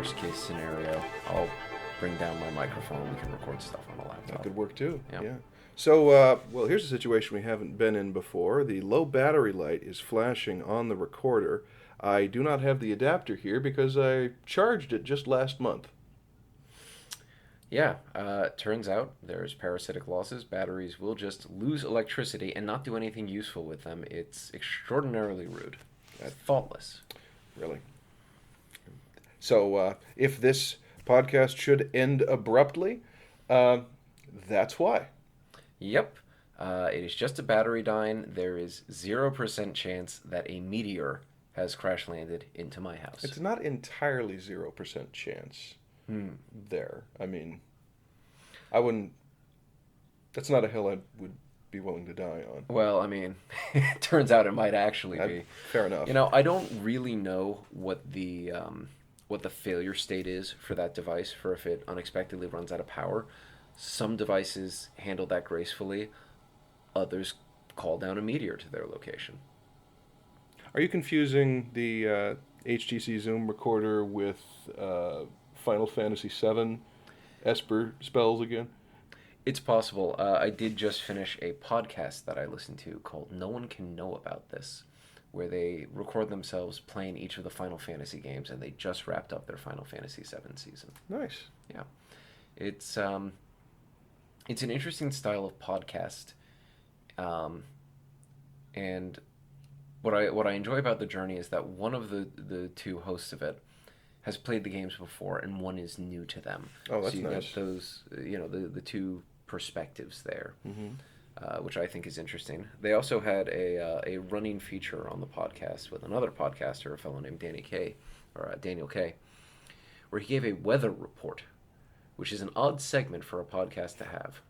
worst case scenario, I'll bring down my microphone. We can record stuff on the laptop. That could work too. Yep. Yeah. So, well, here's a situation we haven't been in before. The low battery light is flashing on the recorder. I do not have the adapter here because I charged it just last month. Yeah, turns out there's parasitic losses. Batteries will just lose electricity and not do anything useful with them. It's extraordinarily rude. Thoughtless. Really. So, if this podcast should end abruptly, that's why. Yep. It is just a battery dying. There is 0% chance that a meteor has crash landed into my house. It's not entirely 0% chance there. I mean, I wouldn't... That's not a hill I would be willing to die on. Well, I mean, it turns out it might actually be. Fair enough. You know, I don't really know what the failure state is for that device, for if it unexpectedly runs out of power. Some devices handle that gracefully. Others call down a meteor to their location. Are you confusing the HTC Zoom recorder with Final Fantasy VII Esper spells again? It's possible. I did just finish a podcast that I listened to called No One Can Know About This, where they record themselves playing each of the Final Fantasy games, and they just wrapped up their Final Fantasy VII season. Nice. Yeah. It's an interesting style of podcast, and what I enjoy about the journey is that one of the two hosts of it has played the games before, and one is new to them. Oh, that's so you nice. get those, the two perspectives there, which I think is interesting. They also had a running feature on the podcast with another podcaster, a fellow named Daniel K, where he gave a weather report, which is an odd segment for a podcast to have.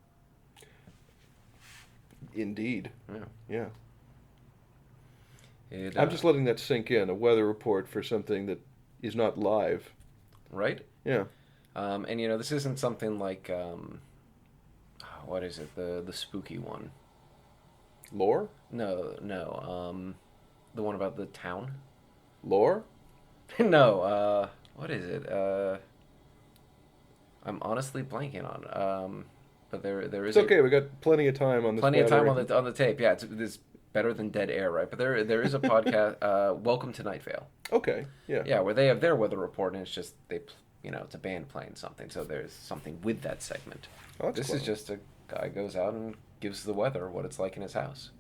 Indeed. Yeah. Yeah. I'm just letting that sink in, a weather report for something that is not live. Right? Yeah. And this isn't something like, what is it, the spooky one? Lore? No, the one about the town? Lore? No, what is it? I'm honestly blanking on. But there is. It's okay. We got plenty of time on this. Plenty of time on the tape. Yeah, it's better than dead air, right? But there is a podcast. Welcome to Night Vale. Okay. Yeah. Yeah, where they have their weather report, and it's just it's a band playing something, so there's something with that segment. Oh, that's this clever. is just a guy goes out and gives the weather, what it's like in his house.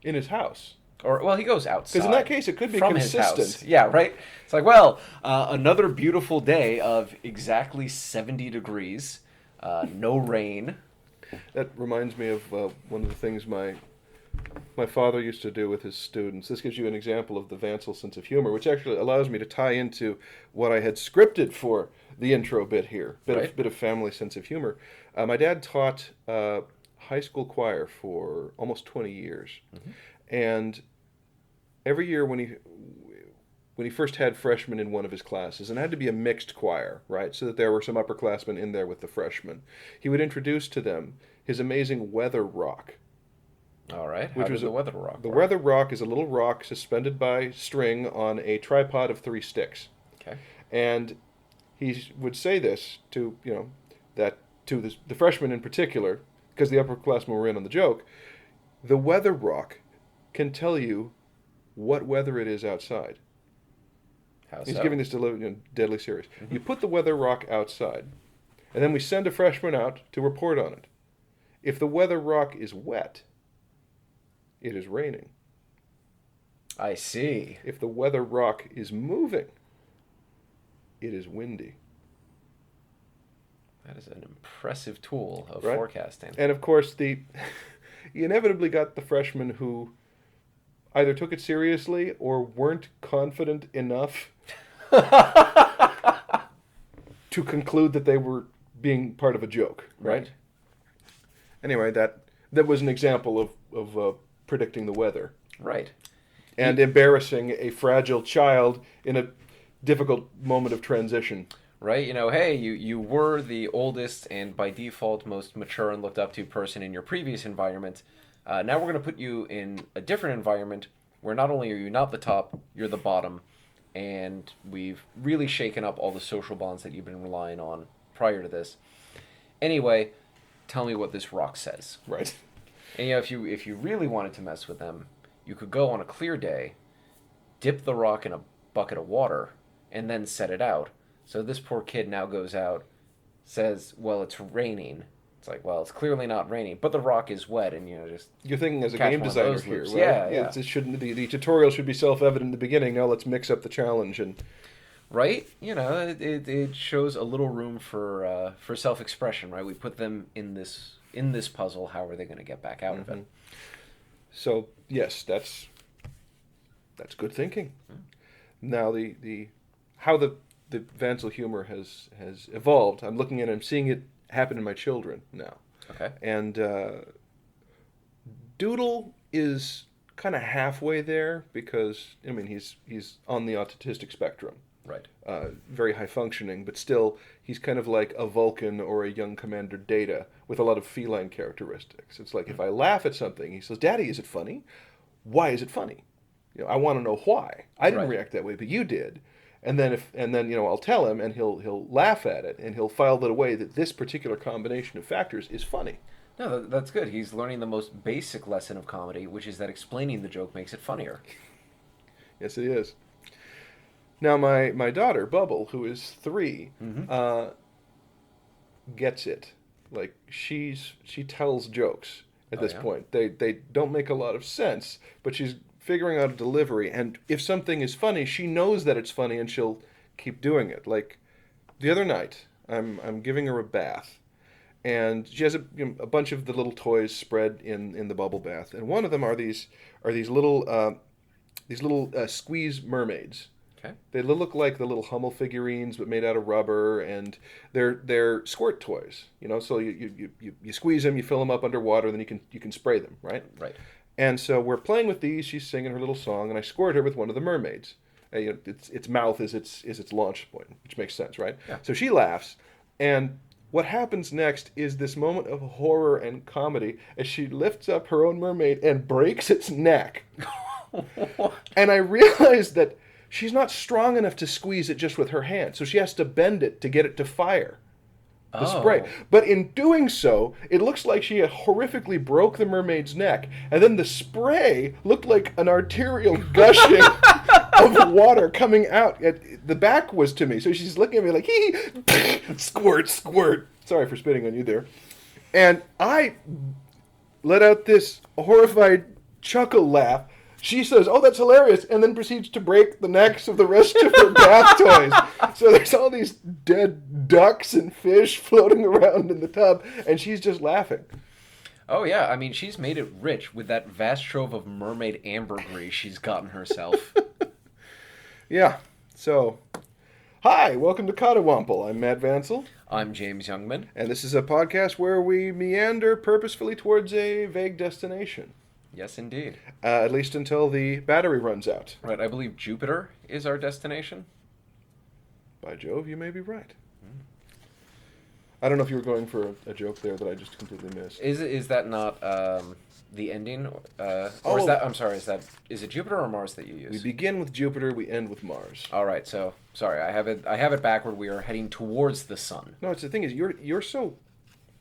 In his house. Or, well, he goes outside. Because in that case, it could be from consistent. His house. Yeah, right? It's like, well, another beautiful day of exactly 70 degrees, no rain. That reminds me of one of the things my father used to do with his students. This gives you an example of the Vancil sense of humor, which actually allows me to tie into what I had scripted for the intro bit here. Bit of family sense of humor. My dad taught high school choir for almost 20 years. Mm-hmm. And every year when he first had freshmen in one of his classes, and it had to be a mixed choir, right, so that there were some upperclassmen in there with the freshmen, he would introduce to them his amazing weather rock. All right. How did the weather rock The work? weather rock is a little rock suspended by string on a tripod of 3 sticks. Okay. And he would say this to the freshmen in particular, because the upperclassmen were in on the joke. The weather rock can tell you what weather it is outside. How so? He's giving this deadly serious. Mm-hmm. You put the weather rock outside, and then we send a freshman out to report on it. If the weather rock is wet, it is raining. I see. If the weather rock is moving, it is windy. That is an impressive tool of Right? forecasting. And of course, you inevitably got the freshmen who either took it seriously or weren't confident enough to conclude that they were being part of a joke, right? Anyway, that was an example of predicting the weather. Right. And embarrassing a fragile child in a difficult moment of transition. Right? Hey, you were the oldest and by default most mature and looked up to person in your previous environment. Now we're going to put you in a different environment where not only are you not the top, you're the bottom. and we've really shaken up all the social bonds that you've been relying on prior to this. Anyway, tell me what this rock says. Right. And if you really wanted to mess with them, you could go on a clear day, dip the rock in a bucket of water, and then set it out. So this poor kid now goes out, says, well, it's raining. It's like, well, it's clearly not raining, but the rock is wet, and just you're thinking as a catch game one of designer those here, loops. right? Yeah. It shouldn't the tutorial should be self-evident in the beginning. Now let's mix up the challenge and right. It shows a little room for self-expression, right? We put them in this puzzle. How are they going to get back out of it? So yes, that's good thinking. Now the how the Vancil humor has evolved. I'm looking at it, I'm seeing it happen in my children now. Okay. And Doodle is kind of halfway there because I mean he's on the autistic spectrum. Right. Very high functioning, but still he's kind of like a Vulcan or a young Commander Data with a lot of feline characteristics. It's like if I laugh at something, he says, "Daddy, is it funny? Why is it funny? I want to know why. I didn't react that way, but you did." And then I'll tell him, and he'll laugh at it, and he'll file it away that this particular combination of factors is funny. No, that's good. He's learning the most basic lesson of comedy, which is that explaining the joke makes it funnier. Yes, it is. Now, my daughter, Bubble, who is 3, gets it. Like, she tells jokes at this point. They don't make a lot of sense, but she's figuring out a delivery, and if something is funny, she knows that it's funny, and she'll keep doing it. Like, the other night, I'm giving her a bath, and she has a bunch of the little toys spread in the bubble bath, and one of them are these little squeeze mermaids. Okay. They look like the little Hummel figurines, but made out of rubber, and they're squirt toys. So you squeeze them, you fill them up underwater, and then you can spray them, right? Right. And so we're playing with these. She's singing her little song, and I squirt her with one of the mermaids. Its mouth is its launch point, which makes sense, right? Yeah. So she laughs, and what happens next is this moment of horror and comedy as she lifts up her own mermaid and breaks its neck. And I realized that she's not strong enough to squeeze it just with her hand, so she has to bend it to get it to fire the spray. But in doing so, it looks like she horrifically broke the mermaid's neck, and then the spray looked like an arterial gushing of water coming out. The back was to me, so she's looking at me like, hee, squirt, squirt. Sorry for spitting on you there. And I let out this horrified chuckle laugh. She says, "Oh, that's hilarious," and then proceeds to break the necks of the rest of her bath toys. So there's all these dead ducks and fish floating around in the tub, and she's just laughing. Oh, yeah. I mean, she's made it rich with that vast trove of mermaid ambergris she's gotten herself. Yeah. So, hi, welcome to Coddiwomple. I'm Matt Vancil. I'm James Youngman. And this is a podcast where we meander purposefully towards a vague destination. Yes, indeed. At least until the battery runs out. Right, I believe Jupiter is our destination. By Jove, you may be right. I don't know if you were going for a joke there that I just completely missed. Is that not the ending? Or is it Jupiter or Mars that you use? We begin with Jupiter, we end with Mars. All right, so sorry, I have it backward. We are heading towards the sun. No, it's the thing is you're so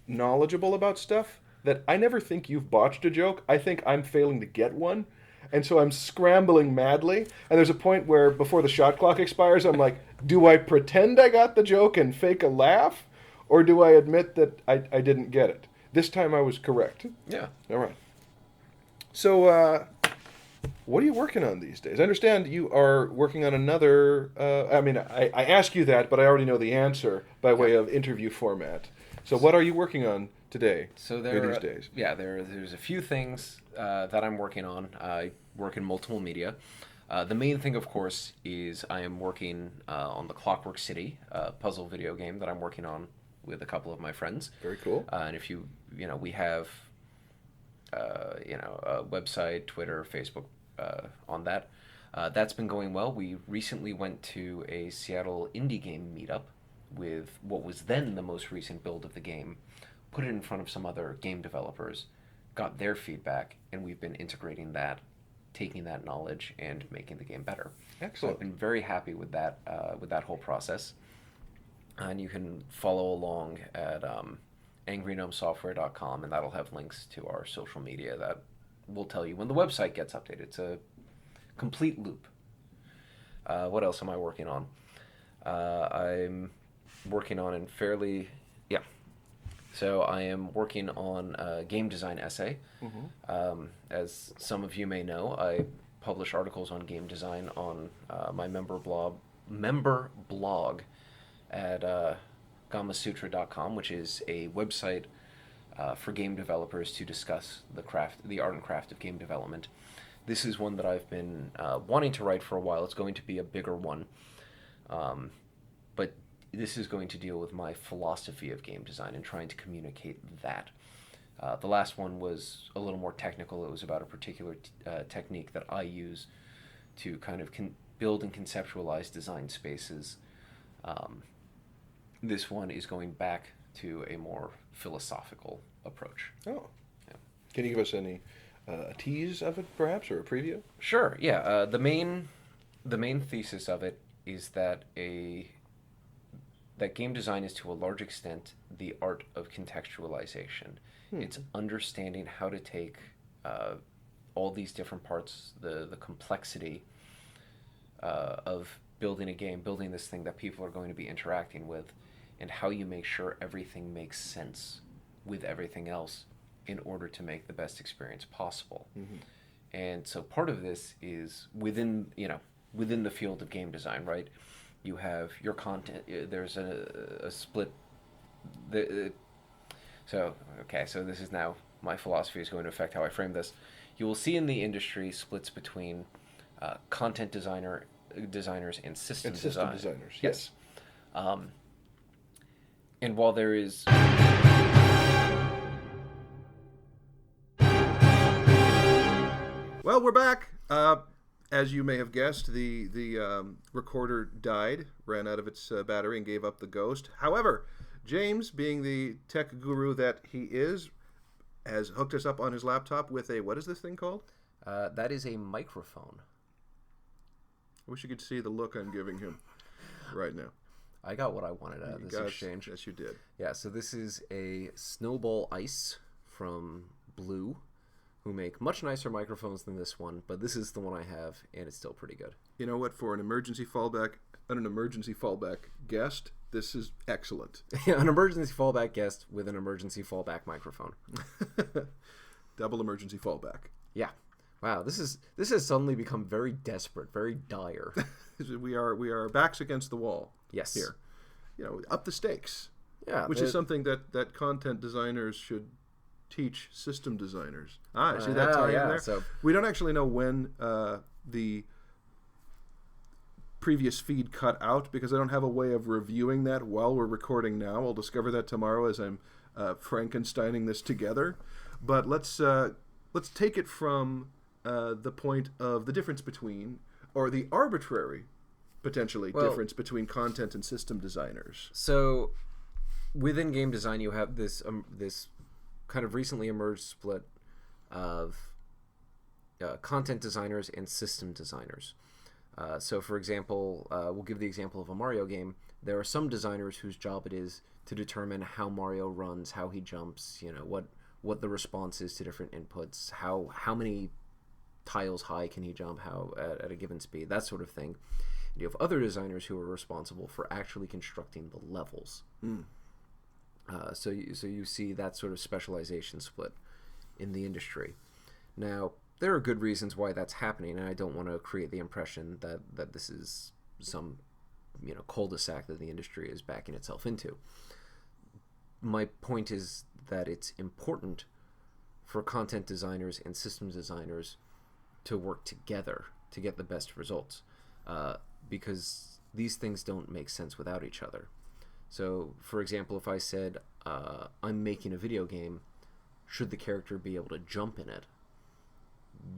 knowledgeable about stuff that I never think you've botched a joke. I think I'm failing to get one. And so I'm scrambling madly. And there's a point where before the shot clock expires, I'm like, do I pretend I got the joke and fake a laugh? Or do I admit that I didn't get it? This time I was correct. Yeah. All right. So, what are you working on these days? I understand you are working on another... I ask you that, but I already know the answer by way of interview format. So what are you working on today? So these days? Yeah, there's a few things that I'm working on. I work in multiple media. The main thing, of course, is I am working on the Clockwork City puzzle video game that I'm working on with a couple of my friends. Very cool. And if we have, a website, Twitter, Facebook on that. That's been going well. We recently went to a Seattle indie game meetup with what was then the most recent build of the game, put it in front of some other game developers, got their feedback, and we've been integrating that taking that knowledge and making the game better. Excellent. So I've been very happy with that whole process. And you can follow along at angrygnomesoftware.com, and that'll have links to our social media that will tell you when the website gets updated. It's a complete loop. What else am I working on? I'm working on So I am working on a game design essay. Mm-hmm. As some of you may know, I publish articles on game design on my member blog at gamasutra.com, which is a website for game developers to discuss the art and craft of game development. This is one that I've been wanting to write for a while. It's going to be a bigger one. But this is going to deal with my philosophy of game design and trying to communicate that. The last one was a little more technical. It was about a particular technique that I use to kind of build and conceptualize design spaces. This one is going back to a more philosophical approach. Oh. Yeah. Can you give us any a tease of it, perhaps, or a preview? Sure, yeah. The main thesis of it is that that game design is to a large extent the art of contextualization. It's understanding how to take all these different parts, the complexity of building a game, building this thing that people are going to be interacting with, and how you make sure everything makes sense with everything else in order to make the best experience possible. Mm-hmm. And so part of this is within the field of game design, right? You have your content. There's a split. So this is now my philosophy is going to affect how I frame this. You will see in the industry splits between content designers and system designers. Yes. And while there is... Well, we're back. As you may have guessed, the recorder died, ran out of its battery, and gave up the ghost. However, James, being the tech guru that he is, has hooked us up on his laptop with what is this thing called? That is a microphone. I wish you could see the look I'm giving him right now. I got what I wanted out of this exchange. Yes, you did. Yeah, so this is a Snowball Ice from Blue, who make much nicer microphones than this one, but this is the one I have, and it's still pretty good. You know what? For an emergency fallback guest, this is excellent. An emergency fallback guest with an emergency fallback microphone. Double emergency fallback. Yeah. Wow, this has suddenly become very desperate, very dire. We are backs against the wall. Yes. Here. Up the stakes. Yeah. Which is something that content designers should teach system designers. See that tie in there? So we don't actually know when the previous feed cut out because I don't have a way of reviewing that while we're recording now. I'll discover that tomorrow as I'm Frankensteining this together. But let's take it from the point of the difference between, or the arbitrary, potentially, difference between content and system designers. So within game design, you have this kind of recently emerged split of content designers and system designers. So, for example, we'll give the example of a Mario game. There are some designers whose job it is to determine how Mario runs, how he jumps, what the response is to different inputs, how many tiles high can he jump, at a given speed, that sort of thing. And you have other designers who are responsible for actually constructing the levels. So you see that sort of specialization split in the industry. Now, there are good reasons why that's happening, and I don't want to create the impression that this is some cul-de-sac that the industry is backing itself into. My point is that it's important for content designers and systems designers to work together to get the best results, because these things don't make sense without each other. So, for example, if I said, I'm making a video game, should the character be able to jump in it?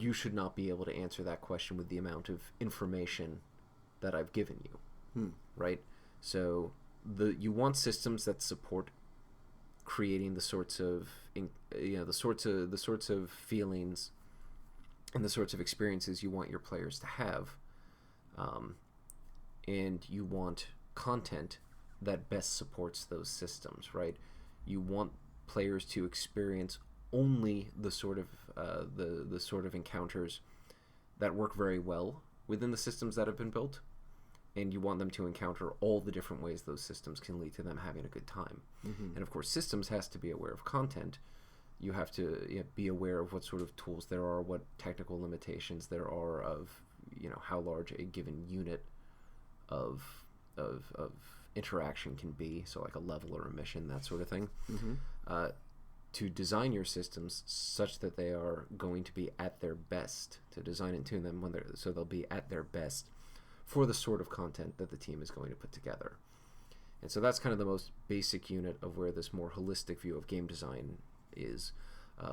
You should not be able to answer that question with the amount of information that I've given you, right? So, you want systems that support creating the sorts of feelings and the sorts of experiences you want your players to have. And you want content that best supports those systems, right? You want players to experience only the sort of the sort of encounters that work very well within the systems that have been built, and you want them to encounter all the different ways those systems can lead to them having a good time. And of course, systems has to be aware of content. You have to be aware of what sort of tools there are, what technical limitations there are of how large a given unit of interaction can be, so like a level or a mission, that sort of thing. To design your systems such that they are going to be at their best, to design and tune them so they'll be at their best for the sort of content that the team is going to put together. And so that's kind of the most basic unit of where this more holistic view of game design is.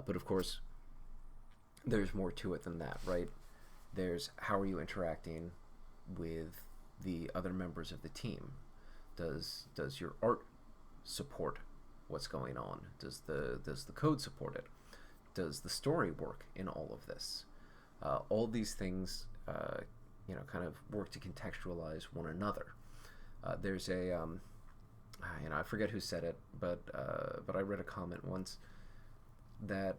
But of course, there's more to it than that, right? There's how are you interacting with the other members of the team? Does your art support what's going on? Does the code support it? Does the story work in all of this? All these things, kind of work to contextualize one another. There's a, I forget who said it, but I read a comment once that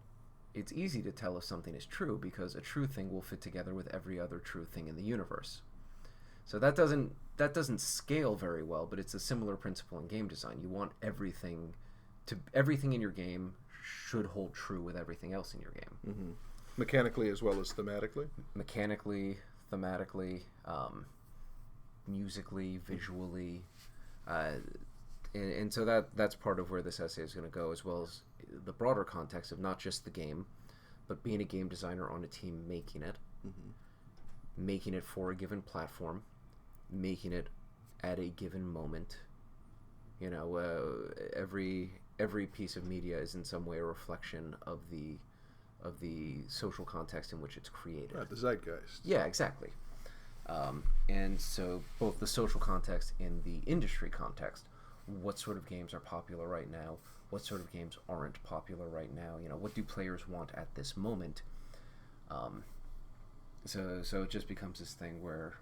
it's easy to tell if something is true because a true thing will fit together with every other true thing in the universe. So that doesn't scale very well, but it's a similar principle in game design. You want everything in your game should hold true with everything else in your game. Mechanically as well as thematically? Mechanically, thematically, musically, visually. And so that's part of where this essay is going to go, as well as the broader context of not just the game, but being a game designer on a team making it, making it for a given platform, making it at a given moment. Every piece of media is in some way a reflection of the social context in which it's created. Right, the zeitgeist. Yeah, exactly. And so both the social context and the industry context. What sort of games are popular right now? What sort of games aren't popular right now? What do players want at this moment? So it just becomes this thing where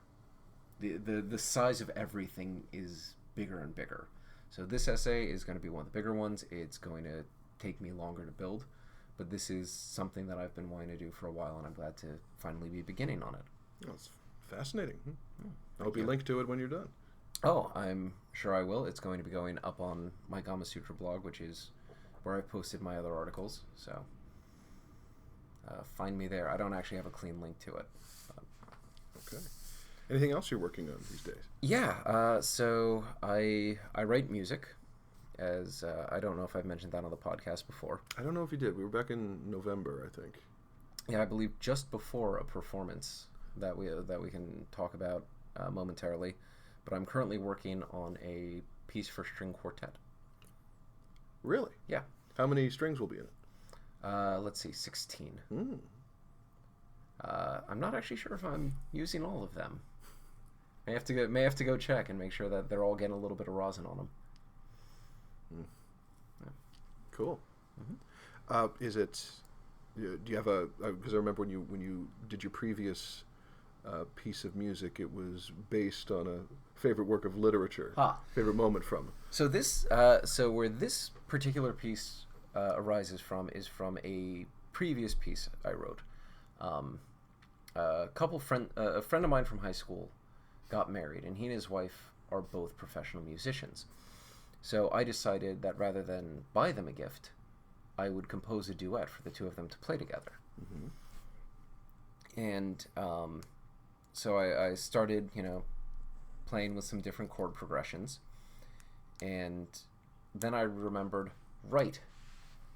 the size of everything is bigger and bigger. So this essay is going to be one of the bigger ones. It's going to take me longer to build, but this is something that I've been wanting to do for a while, and I'm glad to finally be beginning on it. Oh, it's fascinating. I hope you link to it when you're done. Oh, I'm sure I will. It's going to be going up on my Gama Sutra blog, which is where I've posted my other articles. So find me there. I don't actually have a clean link to it. Okay. Anything else you're working on these days? Yeah. So I write music. As I don't know if I've mentioned that on the podcast before. I don't know if you did. We were back in November, I think. Yeah, I believe just before a performance that we can talk about momentarily. But I'm currently working on a piece for string quartet. Really? Yeah. How many strings will be in it? Let's see, 16. I'm not actually sure if I'm using all of them. May have to go check and make sure that they're all getting a little bit of rosin on them. Yeah. Cool. Is it? Do you have a? Because I remember when you did your previous piece of music, it was based on a favorite work of literature. Favorite moment from. So this, where this particular piece arises from is from a previous piece I wrote. A friend of mine from high school got married, and he and his wife are both professional musicians. So I decided that rather than buy them a gift, I would compose a duet for the two of them to play together. And so I started, playing with some different chord progressions, and then I remembered, right,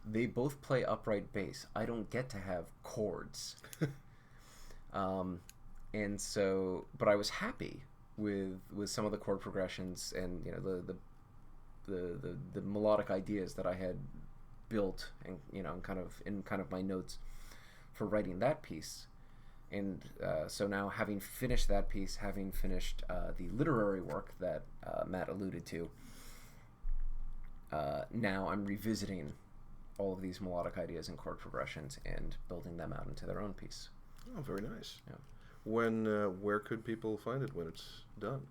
they both play upright bass. I don't get to have chords. And so, but I was happy with some of the chord progressions and the melodic ideas that I had built and in kind of my notes for writing that piece. And so now, having finished that piece, having finished the literary work that Matt alluded to, now I'm revisiting all of these melodic ideas and chord progressions and building them out into their own piece. Oh, very nice. Yeah. Where could people find it when it's done?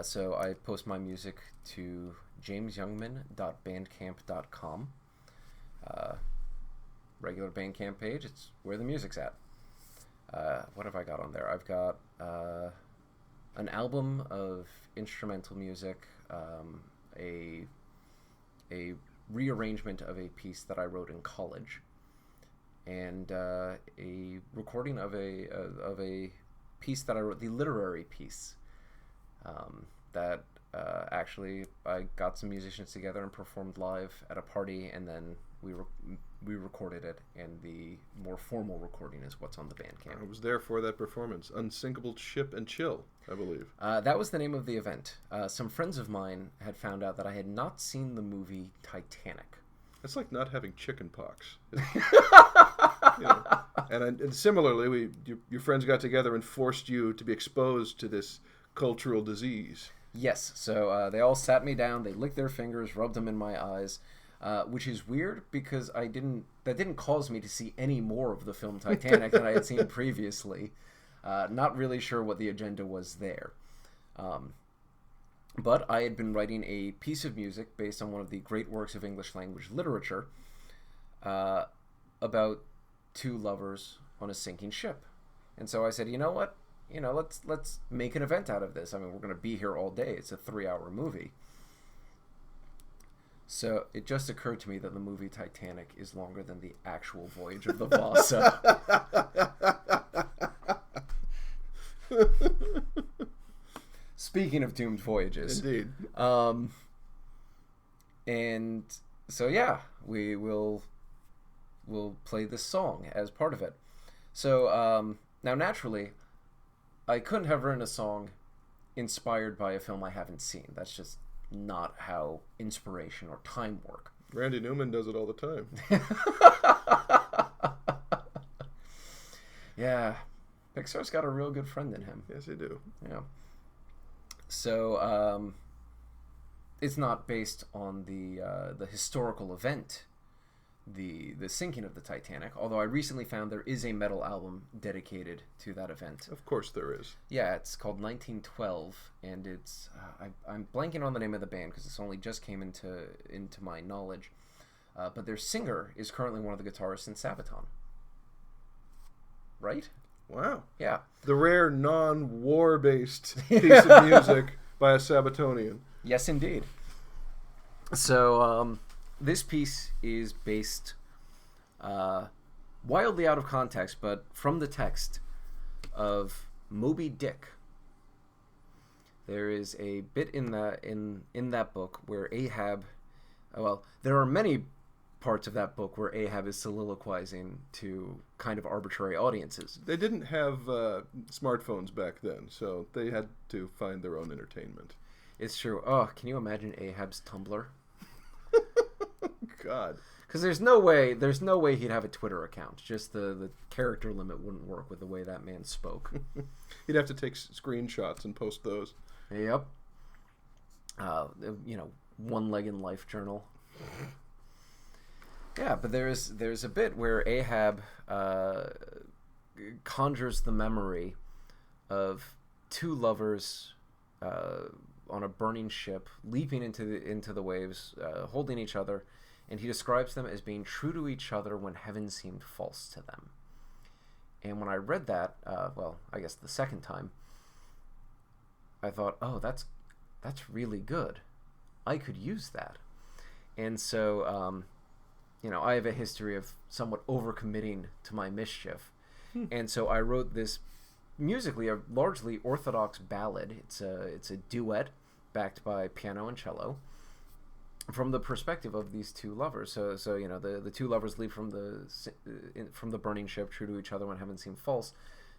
So I post my music to jamesyoungman.bandcamp.com. Regular Bandcamp page. It's where the music's at. What have I got on there? I've got an album of instrumental music, a rearrangement of a piece that I wrote in college, and a recording of a piece that I wrote, the literary piece, that actually I got some musicians together and performed live at a party, and then we recorded it, and the more formal recording is what's on the Bandcamp. I was there for that performance. Unsinkable Ship and Chill, I believe. That was the name of the event. Some friends of mine had found out that I had not seen the movie Titanic. It's like not having chicken pox. And similarly, your friends got together and forced you to be exposed to this cultural disease. Yes, so they all sat me down, they licked their fingers, rubbed them in my eyes, which is weird because that didn't cause me to see any more of the film Titanic than I had seen previously. Not really sure what the agenda was there. But I had been writing a piece of music based on one of the great works of English language literature about two lovers on a sinking ship. And so I said, you know what? Let's make an event out of this. I mean, we're going to be here all day. It's a 3-hour movie. So it just occurred to me that the movie Titanic is longer than the actual voyage of the Vasa. Speaking of doomed voyages. Indeed. And so, yeah, we'll play this song as part of it. So, now naturally, I couldn't have written a song inspired by a film I haven't seen. That's just not how inspiration or time work. Randy Newman does it all the time. Yeah. Pixar's got a real good friend in him. Yes, they do. Yeah. So, it's not based on the historical event, the sinking of the Titanic, although I recently found there is a metal album dedicated to that event. Of course there is. Yeah, it's called 1912, and it's I'm blanking on the name of the band because it's only just came into my knowledge, but their singer is currently one of the guitarists in Sabaton. Right? Wow. Yeah. The rare non-war-based piece of music by a Sabatonian. Yes, indeed. So, this piece is based wildly out of context, but from the text of Moby Dick. There is a bit in that book where Ahab, well, there are many parts of that book where Ahab is soliloquizing to kind of arbitrary audiences. They didn't have smartphones back then, so they had to find their own entertainment. It's true. Oh, can you imagine Ahab's Tumblr? God. Because there's no way he'd have a Twitter account. Just the character limit wouldn't work with the way that man spoke. He'd have to take screenshots and post those. Yep. One Leg in Life journal. Yeah, but there's a bit where Ahab conjures the memory of two lovers on a burning ship, leaping into the waves, holding each other, and he describes them as being true to each other when heaven seemed false to them. And when I read that, I guess the second time, I thought, oh, that's really good. I could use that. And so, I have a history of somewhat overcommitting to my mischief. And so I wrote this musically a largely orthodox ballad. It's a duet backed by piano and cello from the perspective of these two lovers. So the two lovers leave from the burning ship, true to each other when heaven seemed false.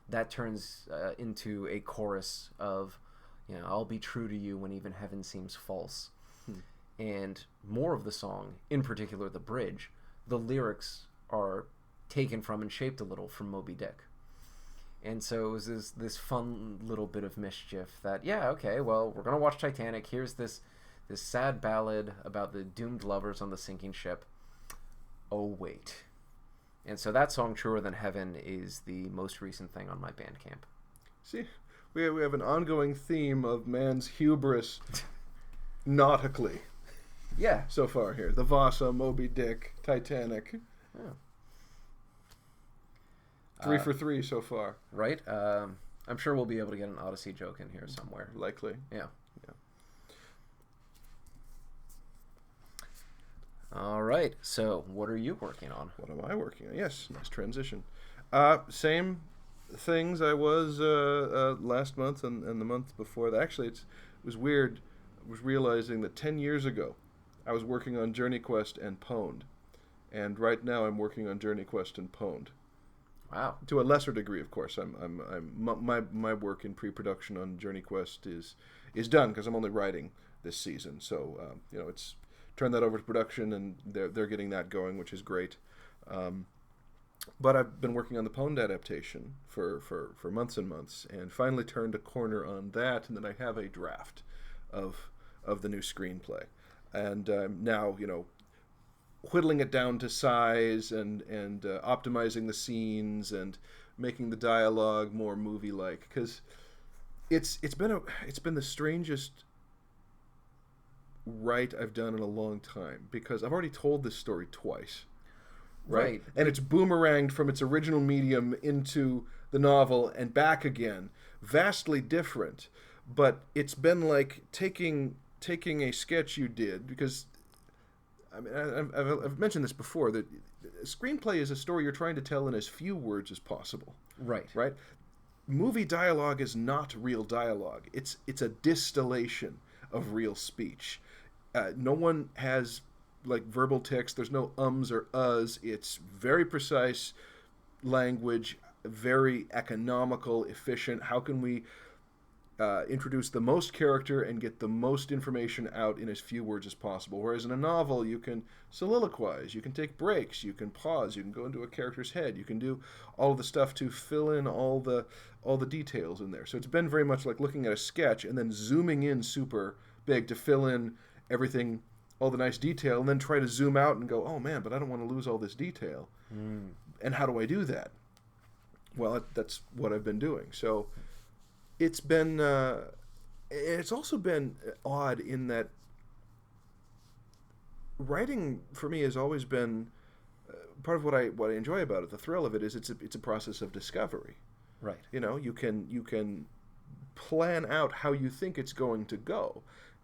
That turns into a chorus of, I'll be true to you when even heaven seems false. And more of the song, in particular the bridge, the lyrics are taken from and shaped a little from Moby Dick. And so it was this fun little bit of mischief that, we're going to watch Titanic. Here's this sad ballad about the doomed lovers on the sinking ship. Oh, wait. And so that song, Truer Than Heaven, is the most recent thing on my Bandcamp. See, we have an ongoing theme of man's hubris nautically. Yeah. So far here. The Vasa, Moby Dick, Titanic. Yeah. 3 for 3 so far. Right? I'm sure we'll be able to get an Odyssey joke in here somewhere. Likely. Yeah. All right. So, what are you working on? What am I working on? Yes, nice transition. Same things I was last month and the month before that. Actually, it was weird. I was realizing that 10 years ago, I was working on Journey Quest and Pwned. And right now, I'm working on Journey Quest and Pwned. Wow. To a lesser degree, of course. My work in pre-production on Journey Quest is done because I'm only writing this season. So it's turned that over to production, and they're getting that going, which is great. But I've been working on the Pwned adaptation for months and months, and finally turned a corner on that, and then I have a draft of the new screenplay, and now whittling it down to size and optimizing the scenes and making the dialogue more movie-like, because it's been the strangest write I've done in a long time, because I've already told this story twice, right? And it's boomeranged from its original medium into the novel and back again, vastly different, but it's been like taking a sketch you did, because I mean, I've mentioned this before, that a screenplay is a story you're trying to tell in as few words as possible. Right. Right? Movie dialogue is not real dialogue. It's a distillation of real speech. No one has like verbal text. There's no ums or uhs. It's very precise language, very economical, efficient. How can we introduce the most character and get the most information out in as few words as possible? Whereas in a novel, you can soliloquize, you can take breaks, you can pause, you can go into a character's head, you can do all of the stuff to fill in all the details in there. So it's been very much like looking at a sketch and then zooming in super big to fill in everything, all the nice detail, and then try to zoom out and go, oh man, but I don't want to lose all this detail. And how do I do that? Well, that's what I've been doing. So it's been, it's also been odd in that writing for me has always been part of what I enjoy about it. The thrill of it is it's a process of discovery. Right. You can plan out how you think it's going to go,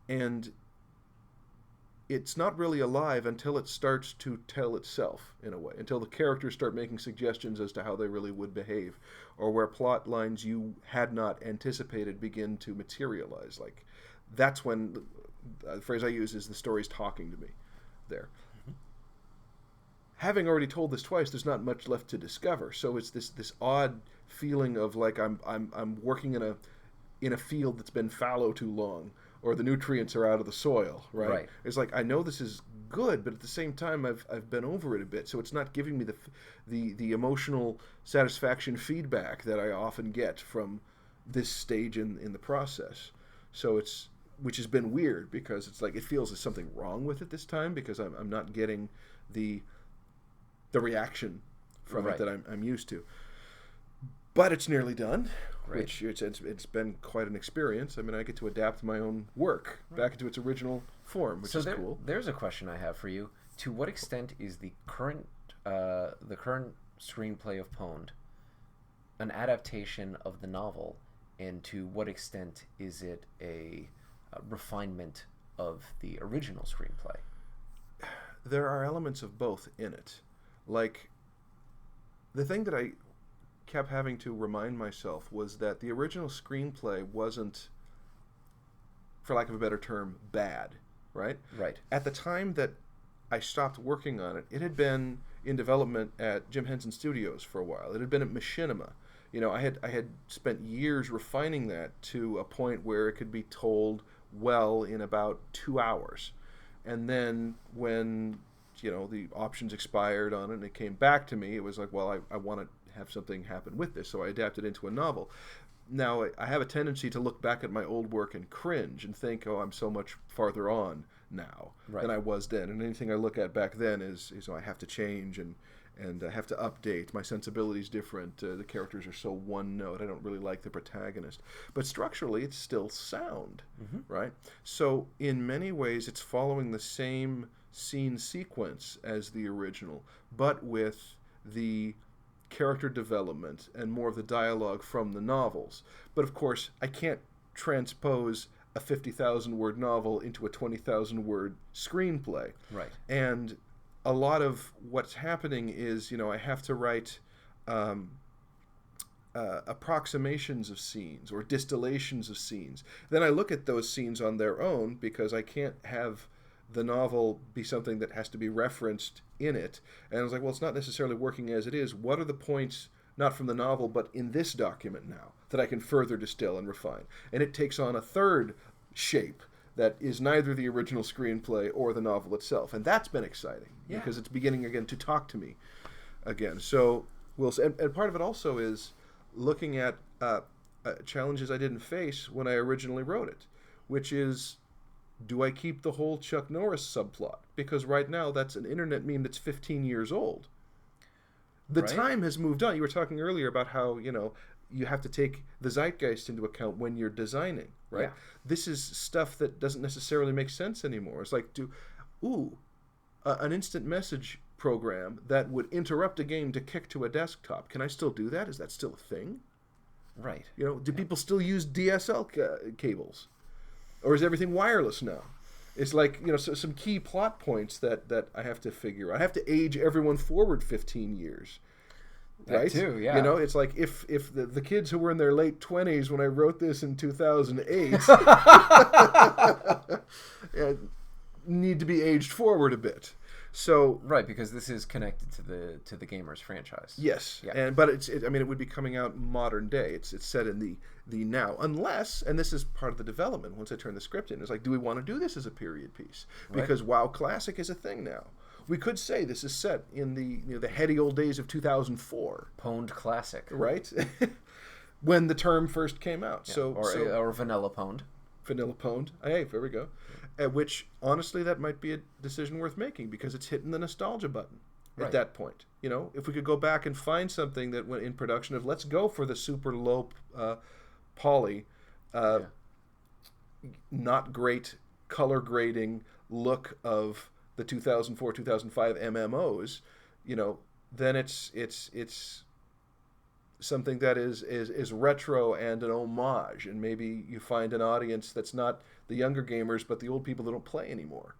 and it's not really alive until it starts to tell itself, in a way, until the characters start making suggestions as to how they really would behave, or where plot lines you had not anticipated begin to materialize. Like, that's when the phrase I use is the story's talking to me there. Mm-hmm. Having already told this twice, there's not much left to discover, so it's this odd feeling of like I'm working in a field that's been fallow too long, or the nutrients are out of the soil, right? It's like, I know this is good, but at the same time, I've been over it a bit, so it's not giving me the emotional satisfaction feedback that I often get from this stage in the process. So which has been weird, because it's like it feels there's something wrong with it this time, because I'm not getting the reaction from it that I'm used to. But it's nearly done. Right. Which it's been quite an experience. I mean, I get to adapt my own work back into its original form, which is cool. There's a question I have for you. To what extent is the current screenplay of Pwned an adaptation of the novel, and to what extent is it a refinement of the original screenplay? There are elements of both in it. Like, the thing that I kept having to remind myself was that the original screenplay wasn't, for lack of a better term, bad, right? Right. At the time that I stopped working on it, it had been in development at Jim Henson Studios for a while. It had been at Machinima. I had spent years refining that to a point where it could be told well in about 2 hours. And then when, the options expired on it and it came back to me, it was like, well, I want to have something happen with this, so I adapted it into a novel. Now, I have a tendency to look back at my old work and cringe and think, oh, I'm so much farther on now than I was then, and anything I look at back then is I have to change and and have to update. My sensibility's different. The characters are so one note. I don't really like the protagonist. But structurally, it's still sound, right? So in many ways, it's following the same scene sequence as the original, but with the character development and more of the dialogue from the novels. But of course, I can't transpose a 50,000 word novel into a 20,000 word screenplay. Right. And a lot of what's happening is, I have to write approximations of scenes or distillations of scenes. Then I look at those scenes on their own because I can't have the novel be something that has to be referenced in it. And I was like, well, it's not necessarily working as it is. What are the points, not from the novel, but in this document now, that I can further distill and refine? And it takes on a third shape that is neither the original screenplay or the novel itself. And that's been exciting because it's beginning again to talk to me again. So and part of it also is looking at challenges I didn't face when I originally wrote it, which is, do I keep the whole Chuck Norris subplot? Because right now that's an internet meme that's 15 years old. The time has moved on. You were talking earlier about how, you have to take the zeitgeist into account when you're designing, right? Yeah. This is stuff that doesn't necessarily make sense anymore. It's like, an instant message program that would interrupt a game to kick to a desktop. Can I still do that? Is that still a thing? Right. Do people still use DSL cables? Or is everything wireless now? It's like, so some key plot points that I have to figure out. I have to age everyone forward 15 years. Right? That too, yeah. It's like if the kids who were in their late 20s when I wrote this in 2008 need to be aged forward a bit. So right, because this is connected to the Gamers franchise. Yes, yeah. But it would be coming out modern day. It's set in the now, unless, and this is part of the development. Once I turn the script in, it's like, do we want to do this as a period piece? Because WoW Classic is a thing now. We could say this is set in the heady old days of 2004. Pwned Classic, right? When the term first came out. Yeah. Or Vanilla Pwned. Vanilla Pwned. Hey, there we go. Which, honestly, that might be a decision worth making because it's hitting the nostalgia button at that point. If we could go back and find something that went in production of, let's go for the super low poly, not great color grading look of the 2004, 2005 MMOs, then it's something that is retro and an homage, and maybe you find an audience that's not the younger gamers, but the old people that don't play anymore.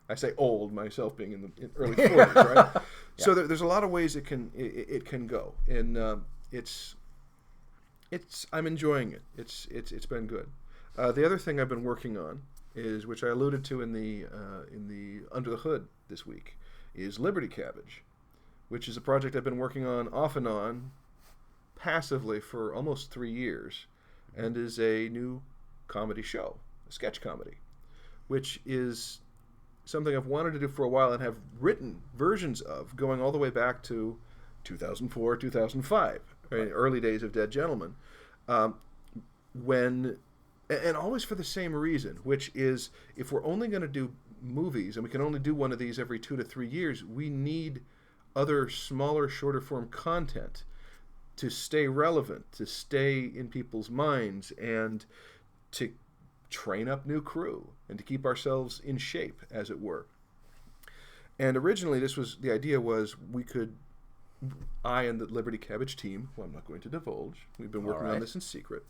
I say old, myself being in the early 40s, right? So there's a lot of ways it can go, and I'm enjoying it. It's been good. The other thing I've been working on is, which I alluded to in the Under the Hood this week, is Liberty Cabbage, which is a project I've been working on off and on, passively for almost 3 years, and is a new comedy show, a sketch comedy, which is something I've wanted to do for a while and have written versions of, going all the way back to 2004, 2005, early days of Dead Gentlemen, and always for the same reason, which is, if we're only going to do movies, and we can only do one of these every 2 to 3 years, we need other smaller, shorter form content to stay relevant, to stay in people's minds, and to train up new crew, and to keep ourselves in shape, as it were. And originally, the idea was I and the Liberty Cabbage team, who I'm not going to divulge, we've been working on this in secret,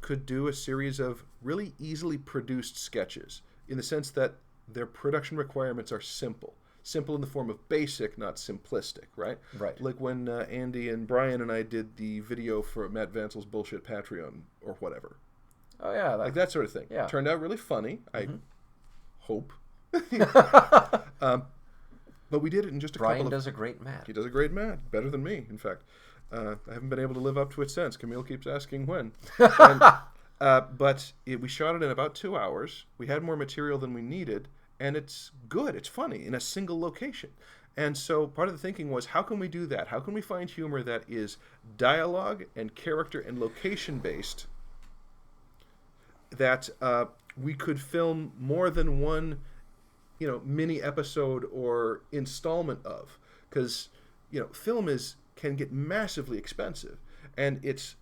could do a series of really easily produced sketches, in the sense that their production requirements are simple. Simple in the form of basic, not simplistic, right? Right. Like when Andy and Brian and I did the video for Matt Vancil's Bullshit Patreon, or whatever. Oh, yeah. Like that sort of thing. Yeah. Turned out really funny, I hope. But we did it in just a couple of... Brian does a great Matt. He does a great Matt. Better than me, in fact. I haven't been able to live up to it since. Camille keeps asking when. But we shot it in about 2 hours. We had more material than we needed, and it's good. It's funny in a single location. And so part of the thinking was, how can we do that? How can we find humor that is dialogue and character and location-based, that we could film more than one mini episode or installment of? because film can get massively expensive, and it's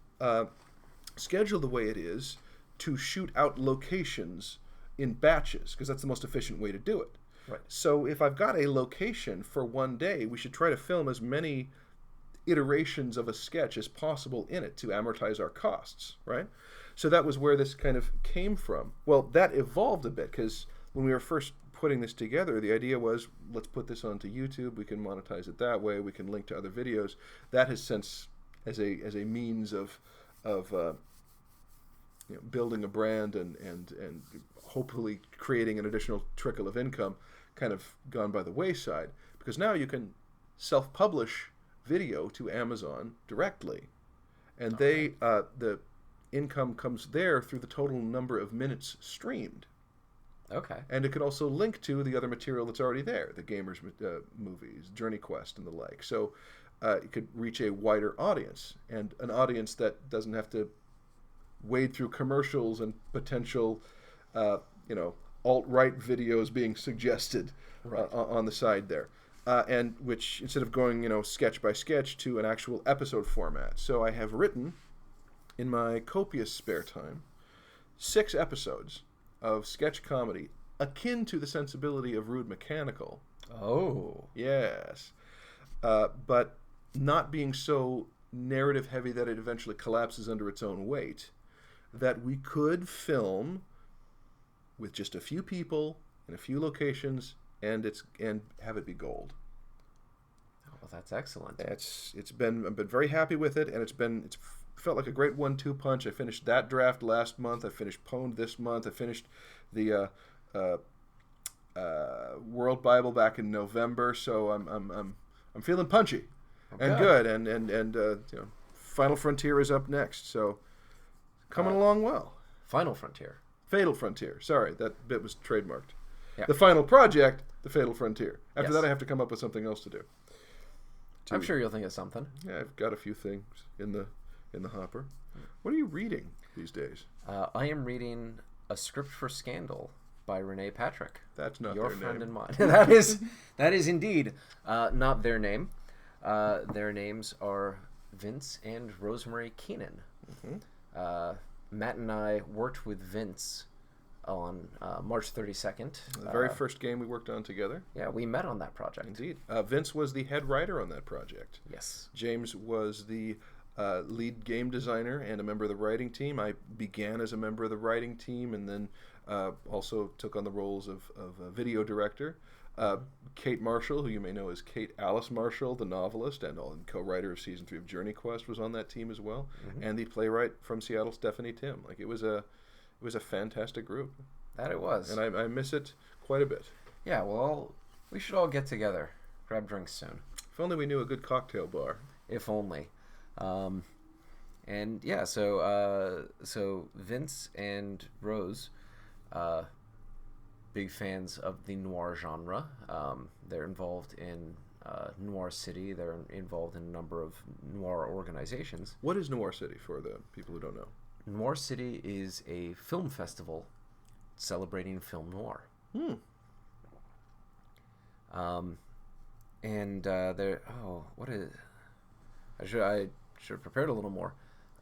scheduled the way it is to shoot out locations in batches, because that's the most efficient way to do it. Right. So if I've got a location for one day, we should try to film as many iterations of a sketch as possible in it to amortize our costs, right? So that was where this kind of came from. Well, that evolved a bit, because when we were first putting this together, the idea was, let's put this onto YouTube. We can monetize it that way. We can link to other videos. That has since, as a means of building a brand and hopefully creating an additional trickle of income, kind of gone by the wayside, because now you can self-publish video to Amazon directly, and the income comes there through the total number of minutes streamed. Okay. And it can also link to the other material that's already there, the gamers movies, Journey Quest, and the like. So it could reach a wider audience, and an audience that doesn't have to wade through commercials and potential, alt-right videos being suggested on the side there. And which, instead of going, sketch by sketch, to an actual episode format. So I have written, in my copious spare time, 6 episodes of sketch comedy akin to the sensibility of Rude Mechanical. Oh. Yes. But not being so narrative heavy that it eventually collapses under its own weight, that we could film with just a few people in a few locations and have it be gold. Oh, well, that's excellent. I've been very happy with it, and it's felt like a great 1-2 punch. I finished that draft last month. I finished Pwned this month. I finished the World Bible back in November. So I'm feeling punchy and good. And Final Frontier is up next. So coming along well. Final Frontier. Fatal Frontier. Sorry, that bit was trademarked. Yeah. The final project, the Fatal Frontier. After Yes. that, I have to come up with something else to do. I'm sure you'll think of something. Yeah, I've got a few things in the hopper. What are you reading these days? I am reading A Script for Scandal by Renee Patrick. That's not your their friend name. and mine. that is indeed not their name. Their names are Vince and Rosemary Keenan. Mm-hmm. Matt and I worked with Vince on March 32nd. The very first game we worked on together. Yeah, we met on that project. Indeed. Vince was the head writer on that project. Yes. James was the lead game designer and a member of the writing team. I began as a member of the writing team, and then also took on the roles of a video director. Kate Marshall, who you may know as Kate Alice Marshall, the novelist and co-writer of Season 3 of Journey Quest, was on that team as well. Mm-hmm. And the playwright from Seattle, Stephanie Tim. Like, it was a fantastic group. That it was. And I miss it quite a bit. Yeah, well, we should all get together, grab drinks soon. If only we knew a good cocktail bar. If only. And yeah, so Vince and Rose, big fans of the noir genre. They're involved in Noir City. They're involved in a number of noir organizations. What is Noir City for the people who don't know? Noir City is a film festival celebrating film noir. And they're what is? I should have prepared a little more.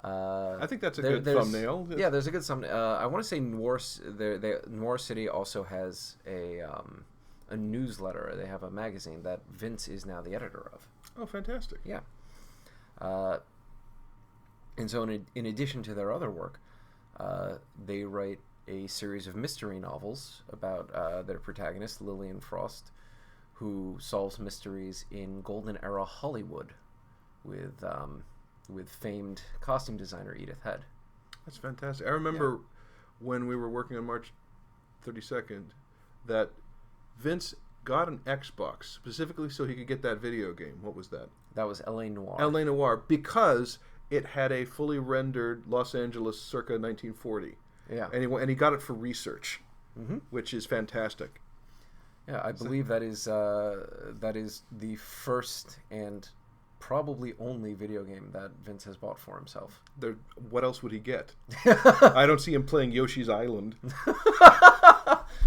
I think that's a good thumbnail. Yeah, there's a good thumbnail. I want to say Noir City also has a newsletter. They have a magazine that Vince is now the editor of. Oh, fantastic. Yeah. And so in addition to their other work, they write a series of mystery novels about their protagonist, Lillian Frost, who solves mysteries in Golden Era Hollywood with famed costume designer Edith Head. That's fantastic. I remember when we were working on March 32nd that Vince got an Xbox specifically so he could get that video game. What was that? That was L.A. Noire. L.A. Noire, because it had a fully rendered Los Angeles circa 1940. Yeah. And he got it for research, which is fantastic. Yeah, I believe that is the first and probably only video game that Vince has bought for himself. What else would he get? I don't see him playing Yoshi's Island.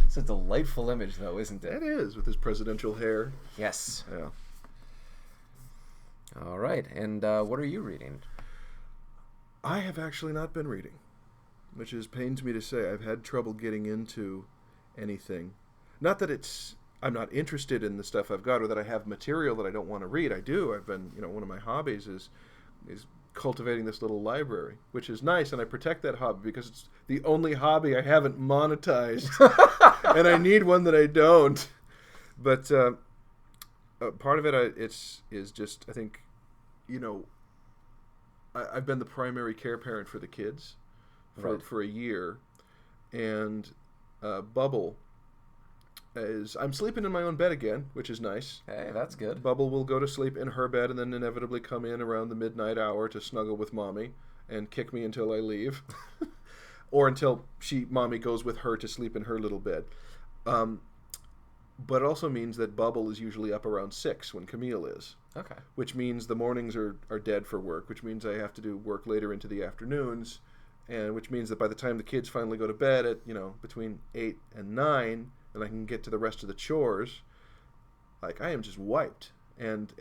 It's a delightful image, though, isn't it? It is, with his presidential hair. Yes. Yeah. right. And what are you reading? I have actually not been reading, which pains me to say. I've had trouble getting into anything. Not that I'm not interested in the stuff I've got, or that I have material that I don't want to read. I do. I've been, one of my hobbies is cultivating this little library, which is nice, and I protect that hobby because it's the only hobby I haven't monetized, and I need one that I don't. But part of it is just, I think, I've been the primary care parent for the kids for a year, and Bubble I'm sleeping in my own bed again, which is nice. Hey, that's good. Bubble will go to sleep in her bed and then inevitably come in around the midnight hour to snuggle with Mommy and kick me until I leave. Or until Mommy goes with her to sleep in her little bed. But it also means that Bubble is usually up around 6 when Camille is. Okay. Which means the mornings are dead for work, which means I have to do work later into the afternoons, and which means that by the time the kids finally go to bed at, between 8 and 9, and I can get to the rest of the chores, like, I am just wiped and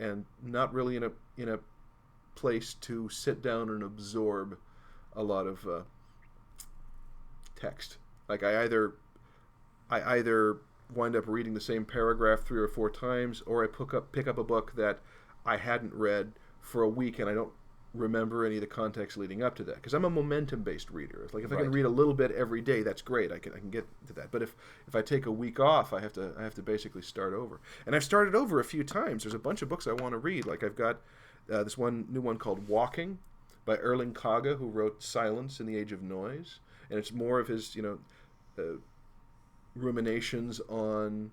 not really in a place to sit down and absorb a lot of text. Like, I either wind up reading the same paragraph 3 or 4 times, or I pick up a book that I hadn't read for a week and I don't remember any of the context leading up to that, because I'm a momentum-based reader. It's like, if I can read a little bit every day, that's great. I can get to that. But if I take a week off, I have to basically start over. And I've started over a few times. There's a bunch of books I want to read. Like, I've got this new one called Walking by Erling Kagge, who wrote Silence in the Age of Noise, and it's more of his ruminations on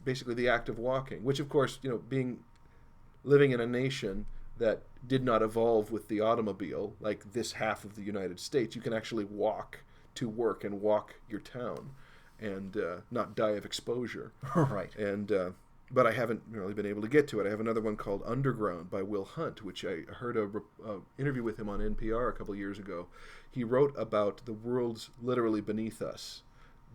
basically the act of walking, which, of course, living in a nation that did not evolve with the automobile, like this half of the United States, you can actually walk to work and walk your town and not die of exposure. Right. And but I haven't really been able to get to it. I have another one called Underground by Will Hunt, which I heard a interview with him on NPR a couple of years ago. He wrote about the worlds literally beneath us,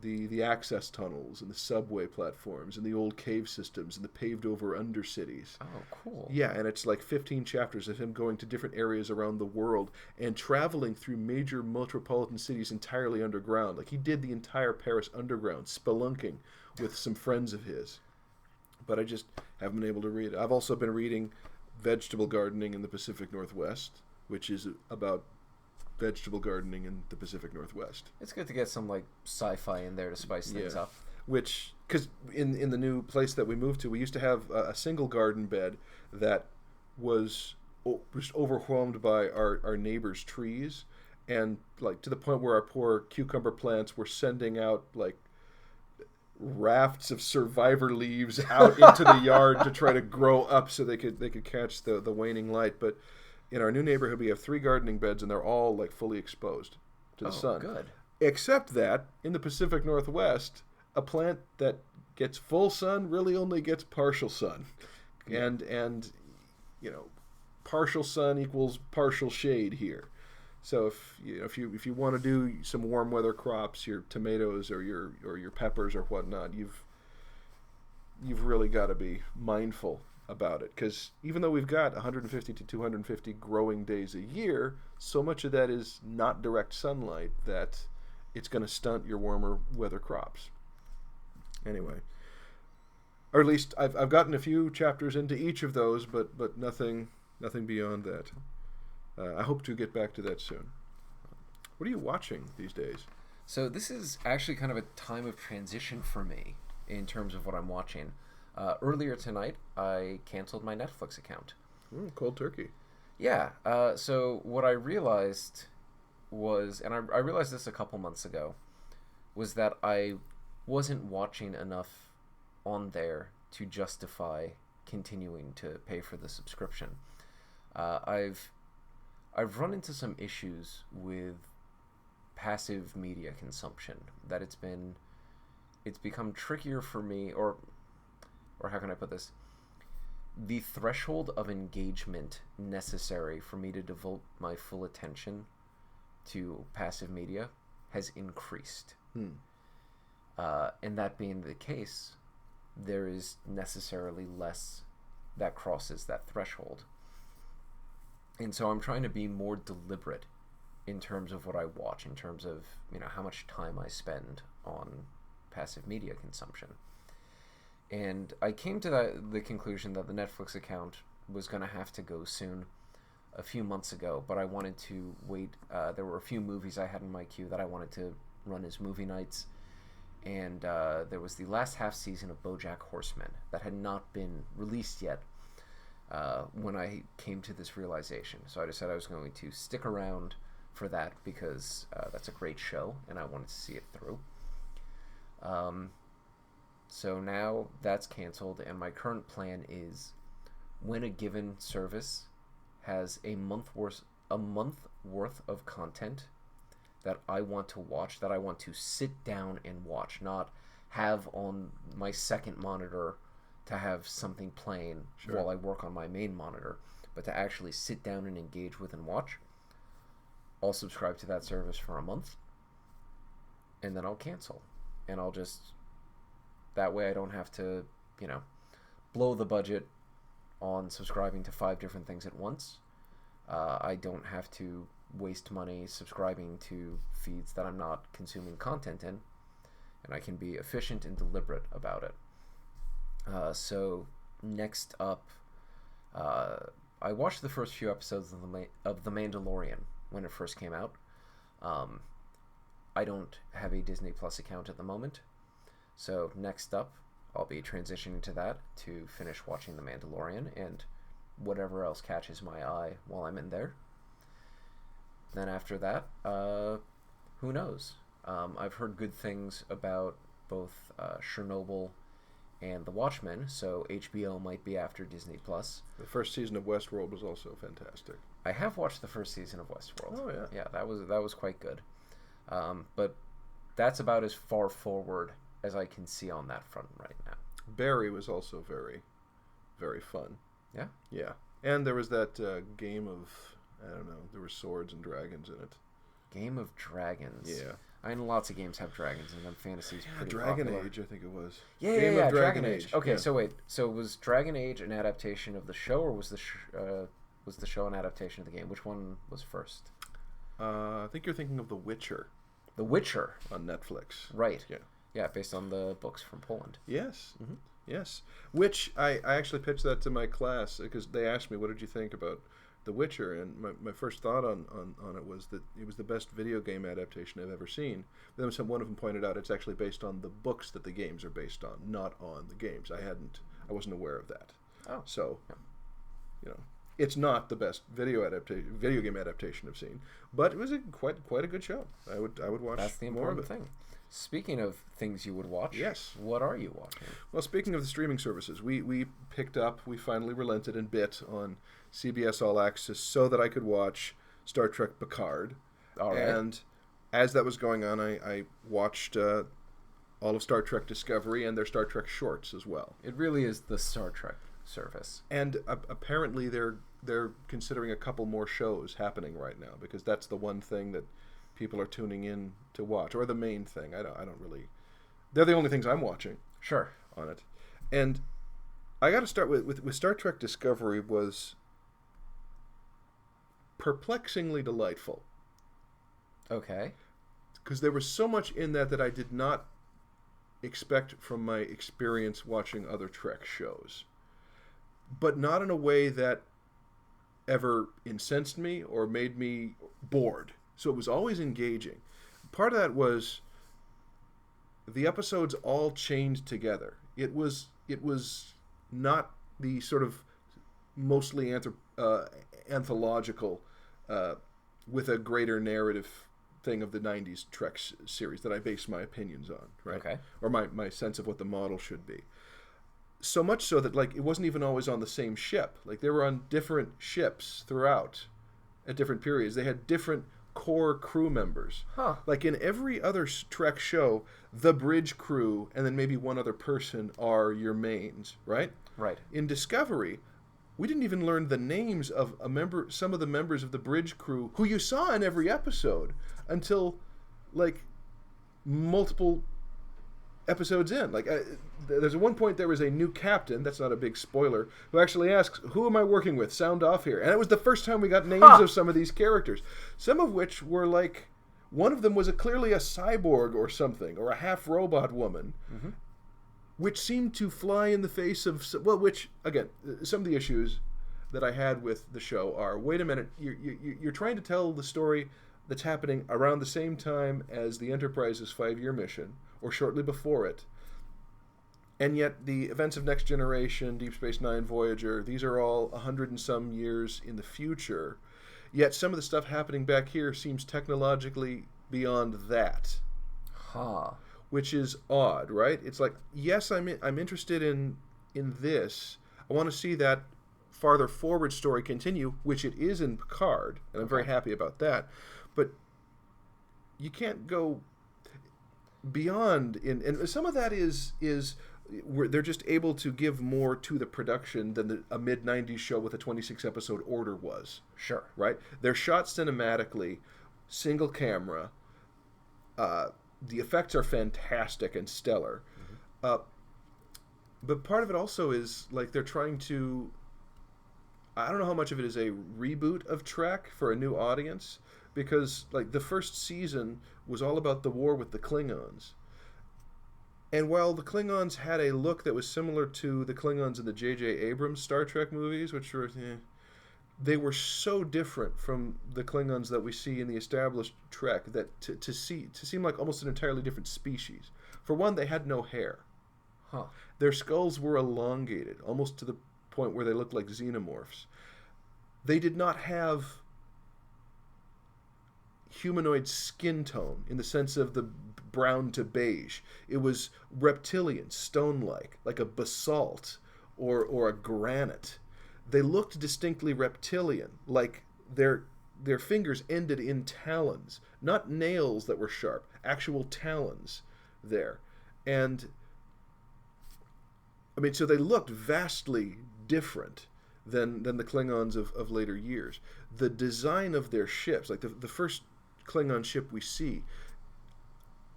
the access tunnels and the subway platforms and the old cave systems and the paved over undercities. Oh, cool. Yeah, and it's like 15 chapters of him going to different areas around the world and traveling through major metropolitan cities entirely underground. Like, he did the entire Paris underground, spelunking with some friends of his. But I just haven't been able to read it. I've also been reading Vegetable Gardening in the Pacific Northwest, which is about vegetable gardening in the Pacific Northwest. It's good to get some sci-fi in there to spice things up. Which, because in the new place that we moved to, we used to have a single garden bed that was just overwhelmed by our neighbors' trees, and to the point where our poor cucumber plants were sending out rafts of survivor leaves out into the yard to try to grow up so they could catch the waning light. But in our new neighborhood, we have 3 gardening beds, and they're all fully exposed to the sun. Good. Except that in the Pacific Northwest, a plant that gets full sun really only gets partial sun, and partial sun equals partial shade here. So if you want to do some warm weather crops, your tomatoes or your peppers or whatnot, you've really got to be mindful about it, because even though we've got 150 to 250 growing days a year, so much of that is not direct sunlight that it's going to stunt your warmer weather crops. Anyway, or at least I've gotten a few chapters into each of those, but nothing beyond that. I hope to get back to that soon. What are you watching these days? So this is actually kind of a time of transition for me in terms of what I'm watching. Earlier tonight, I canceled my Netflix account. Cold turkey. Yeah. So what I realized was, and I realized this a couple months ago, was that I wasn't watching enough on there to justify continuing to pay for the subscription. I've run into some issues with passive media consumption, that it's become trickier for me, or how can I put this? The threshold of engagement necessary for me to devote my full attention to passive media has increased. And that being the case, there is necessarily less that crosses that threshold. And so I'm trying to be more deliberate in terms of what I watch, in terms of, how much time I spend on passive media consumption. And I came to the conclusion that the Netflix account was going to have to go soon a few months ago, but I wanted to wait. There were a few movies I had in my queue that I wanted to run as movie nights, and there was the last half season of Bojack Horseman that had not been released yet when I came to this realization. So I decided I was going to stick around for that because that's a great show, and I wanted to see it through. So now that's canceled, and my current plan is when a given service has a month worth of content that I want to watch, that I want to sit down and watch, not have on my second monitor to have something playing while I work on my main monitor, but to actually sit down and engage with and watch, I'll subscribe to that service for a month, and then I'll cancel. And I'll just... That way I don't have to, blow the budget on subscribing to 5 different things at once. I don't have to waste money subscribing to feeds that I'm not consuming content in, and I can be efficient and deliberate about it. So next up, I watched the first few episodes of The Mandalorian when it first came out. I don't have a Disney Plus account at the moment, so next up I'll be transitioning to that to finish watching The Mandalorian and whatever else catches my eye while I'm in there. Then after that, who knows? I've heard good things about both Chernobyl and The Watchmen, so HBO might be after Disney Plus. The first season of Westworld was also fantastic. I have watched the first season of Westworld. Oh yeah, yeah, that was quite good. But that's about as far forward as I can see on that front right now. Barry was also very, very fun. Yeah? Yeah. And there was that game of, I don't know, there were swords and dragons in it. Game of Dragons. Yeah. I know lots of games have dragons in them. Fantasy's pretty Dragon popular. Age, I think it was. Yeah, Dragon Age. Okay, yeah. So wait. So was Dragon Age an adaptation of the show, or was the show an adaptation of the game? Which one was first? I think you're thinking of The Witcher. The Witcher. On Netflix. Right. Yeah. Yeah, based on the books from Poland. Yes. Mm-hmm. Yes. Which I actually pitched that to my class because they asked me, what did you think about The Witcher? And my first thought on it was that it was the best video game adaptation I've ever seen. Then one of them pointed out it's actually based on the books that the games are based on, not on the games. I wasn't aware of that. Oh. So, it's not the best video game adaptation I've seen, but it was quite a good show. I would watch. That's the more of important it. thing. Speaking of things you would watch, yes. What are you watching? Well, speaking of the streaming services, we finally relented and bit on CBS All Access so that I could watch Star Trek Picard. All right. And as that was going on, I watched all of Star Trek Discovery and their Star Trek shorts as well. It really is the Star Trek service. And apparently they're considering a couple more shows happening right now because that's the one thing that people are tuning in to watch, or the main thing. I don't really. They're the only things I'm watching. Sure. On it, and I got to start with Star Trek Discovery was perplexingly delightful. Okay. Because there was so much in that I did not expect from my experience watching other Trek shows, but not in a way that ever incensed me or made me bored. So it was always engaging. Part of that was the episodes all chained together. It was not the sort of mostly anthological with a greater narrative thing of the 90s Trek series that I base my opinions on, right? Okay. Or my sense of what the model should be. So much so that it wasn't even always on the same ship. They were on different ships throughout at different periods. They had different core crew members. Huh. In every other Trek show, the bridge crew and then maybe one other person are your mains, right? Right. In Discovery, we didn't even learn the names of some of the members of the bridge crew who you saw in every episode until multiple episodes in. Like, there's one point there was a new captain, that's not a big spoiler, who actually asks, who am I working with? Sound off here. And it was the first time we got names of some of these characters. Some of which were like, one of them was clearly a cyborg or something, or a half-robot woman, which seemed to fly in the face of, well, which, again, some of the issues that I had with the show are, wait a minute, you're trying to tell the story that's happening around the same time as the Enterprise's 5-year mission, or shortly before it, and yet the events of Next Generation, Deep Space Nine, Voyager, these are all 100 and some years in the future, yet some of the stuff happening back here seems technologically beyond that. Which is odd, right? It's like, yes, I'm interested in this. I want to see that farther forward story continue, which it is in Picard, and I'm very happy about that. But you can't go beyond and some of that is where they're just able to give more to the production than a mid-90s show with a 26 episode order was. Sure. Right? They're shot cinematically, single camera. The effects are fantastic and stellar. But part of it also is like they're trying to, I don't know how much of it is a reboot of Trek for a new audience, because like the first season was all about the war with the Klingons. And while the Klingons had a look that was similar to the Klingons in the J.J. Abrams Star Trek movies, which were, they were so different from the Klingons that we see in the established Trek that to seem like almost an entirely different species. For one, they had no hair. Their skulls were elongated, almost to the point where they looked like xenomorphs. They did not have humanoid skin tone in the sense of the brown to beige. It was reptilian, stone-like, like a basalt or a granite. They looked distinctly reptilian, like their fingers ended in talons, not nails that were sharp, actual talons there. And I mean, so they looked vastly different than the Klingons of later years. The design of their ships, like the first Klingon ship we see,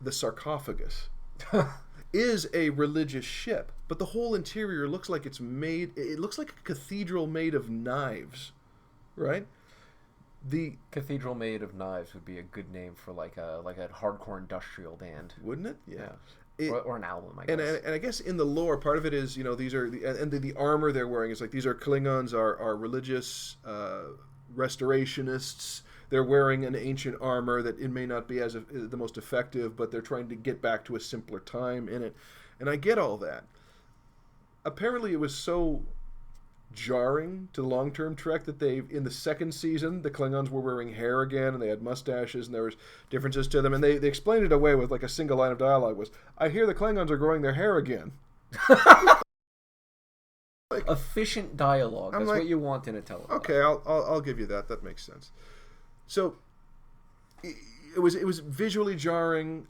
the sarcophagus, is a religious ship, but the whole interior looks like it looks like a cathedral made of knives, right? The Cathedral Made of Knives would be a good name for like a hardcore industrial band, wouldn't it? Yeah. Or an album, I guess. And I guess in the lore, part of it is, these are the armor they're wearing is like these are Klingons are religious restorationists. They're wearing an ancient armor that it may not be as the most effective, but they're trying to get back to a simpler time in it. And I get all that. Apparently, it was so jarring to long-term Trek that in the second season, the Klingons were wearing hair again, and they had mustaches, and there was differences to them. And they explained it away with like a single line of dialogue was, "I hear the Klingons are growing their hair again." Like, efficient dialogue. That's what you want in a television. Okay, I'll give you that. That makes sense. So it was visually jarring.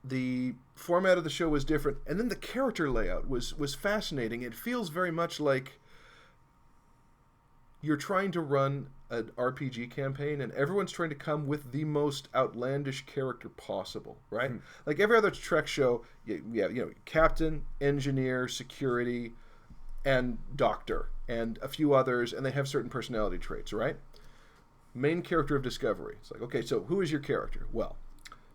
The format of the show was different, and then the character layout was fascinating. It feels very much like you're trying to run an RPG campaign, and everyone's trying to come with the most outlandish character possible, right? Like every other Trek show, captain, engineer, security, and doctor, and a few others, and they have certain personality traits, right? Main character of Discovery. It's like, okay, so who is your character? Well,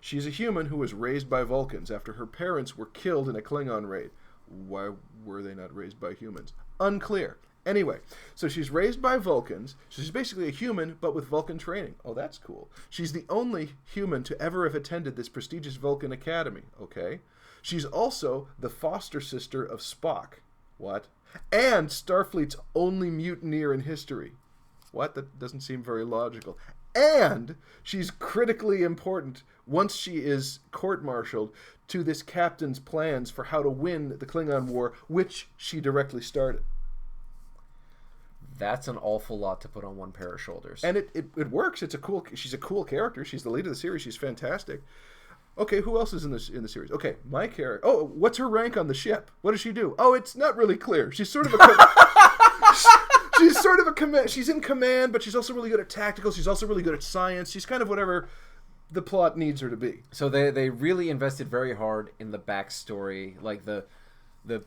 she's a human who was raised by Vulcans after her parents were killed in a Klingon raid. Why were they not raised by humans? Unclear. Anyway, so she's raised by Vulcans. She's basically a human, but with Vulcan training. Oh, that's cool. She's the only human to ever have attended this prestigious Vulcan academy. Okay. She's also the foster sister of Spock. What? And Starfleet's only mutineer in history. What? That doesn't seem very logical. And she's critically important once she is court-martialed to this captain's plans for how to win the Klingon War, which she directly started. That's an awful lot to put on one pair of shoulders. And it works. She's a cool character. She's the lead of the series. She's fantastic. Okay, who else is in the series? Okay, my character. Oh, what's her rank on the ship? What does she do? Oh, it's not really clear. She's sort of a she's sort of a command. She's in command, but she's also really good at tactical. She's also really good at science. She's kind of whatever the plot needs her to be. So they really invested very hard in the backstory, like the